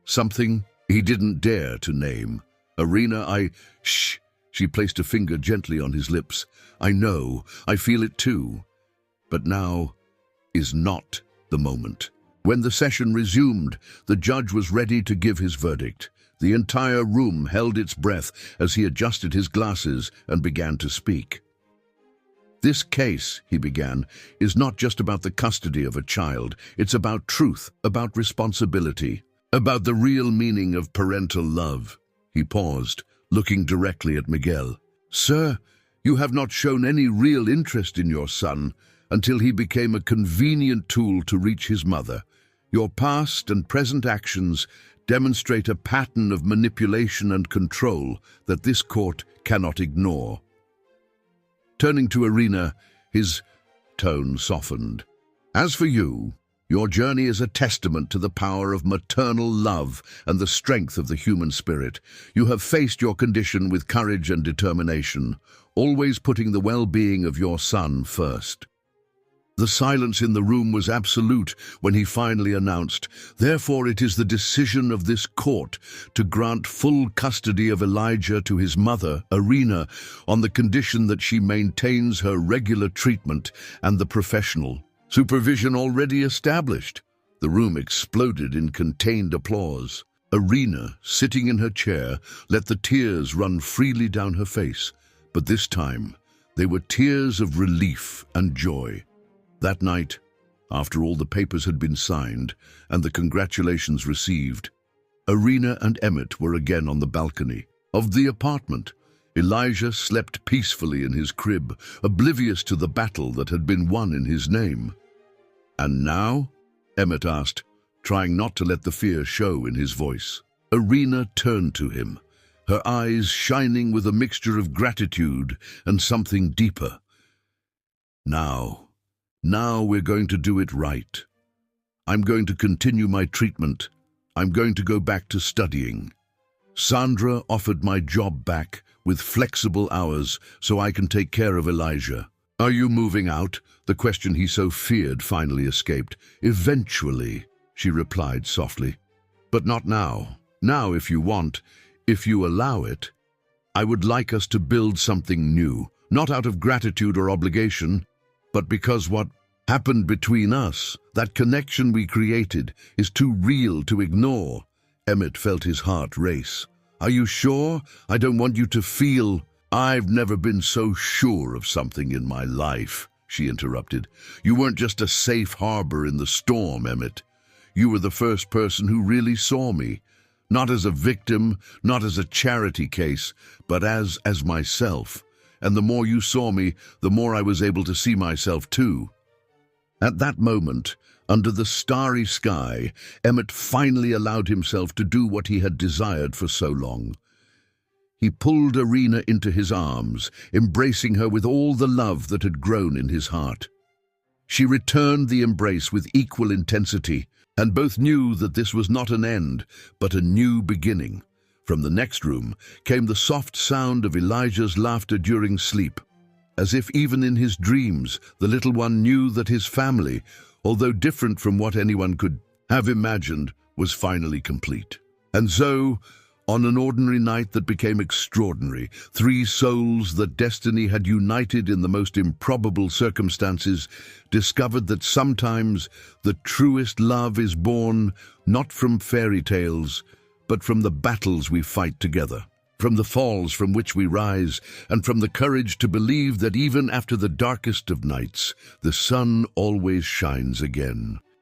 something he didn't dare to name. "Irina, Shh!" She placed a finger gently on his lips. "I know, I feel it too. But now is not the moment." When the session resumed, the judge was ready to give his verdict. The entire room held its breath as he adjusted his glasses and began to speak. "This case," he began, "is not just about the custody of a child. It's about truth, about responsibility, about the real meaning of parental love." He paused, looking directly at Miguel. "Sir, you have not shown any real interest in your son. until he became a convenient tool to reach his mother. Your past and present actions demonstrate a pattern of manipulation and control that this court cannot ignore. Turning to Irina, his tone softened. As for you, your journey is a testament to the power of maternal love and the strength of the human spirit. You have faced your condition with courage and determination, always putting the well-being of your son first. The silence in the room was absolute when he finally announced, "Therefore it is the decision of this court to grant full custody of Elijah to his mother, Irina, on the condition that she maintains her regular treatment and the professional supervision already established." The room exploded in contained applause. Irina, sitting in her chair, let the tears run freely down her face, but this time they were tears of relief and joy. That night, after all the papers had been signed and the congratulations received, Irina and Emmett were again on the balcony of the apartment. Elijah slept peacefully in his crib, oblivious to the battle that had been won in his name. "And now?" Emmett asked, trying not to let the fear show in his voice. Irina turned to him, her eyes shining with a mixture of gratitude and something deeper. Now we're going to do it right. I'm going to continue my treatment. I'm going to go back to studying. Sandra offered my job back with flexible hours so I can take care of Elijah. "Are you moving out?" The question he so feared finally escaped. "Eventually," she replied softly. "But not now. Now, if you want, if you allow it. I would like us to build something new, not out of gratitude or obligation, but because what happened between us, that connection we created, is too real to ignore." Emmett felt his heart race. "Are you sure? I don't want you to feel—" "I've never been so sure of something in my life," she interrupted. "You weren't just a safe harbor in the storm, Emmett. You were the first person who really saw me, not as a victim, not as a charity case, but as myself. And the more you saw me, the more I was able to see myself too." At that moment, under the starry sky, Emmett finally allowed himself to do what he had desired for so long. He pulled Irina into his arms, embracing her with all the love that had grown in his heart. She returned the embrace with equal intensity, and both knew that this was not an end, but a new beginning. From the next room came the soft sound of Elijah's laughter during sleep, as if even in his dreams the little one knew that his family, although different from what anyone could have imagined, was finally complete. And so, on an ordinary night that became extraordinary, three souls that destiny had united in the most improbable circumstances discovered that sometimes the truest love is born not from fairy tales, but from the battles we fight together, from the falls from which we rise, and from the courage to believe that even after the darkest of nights, the sun always shines again.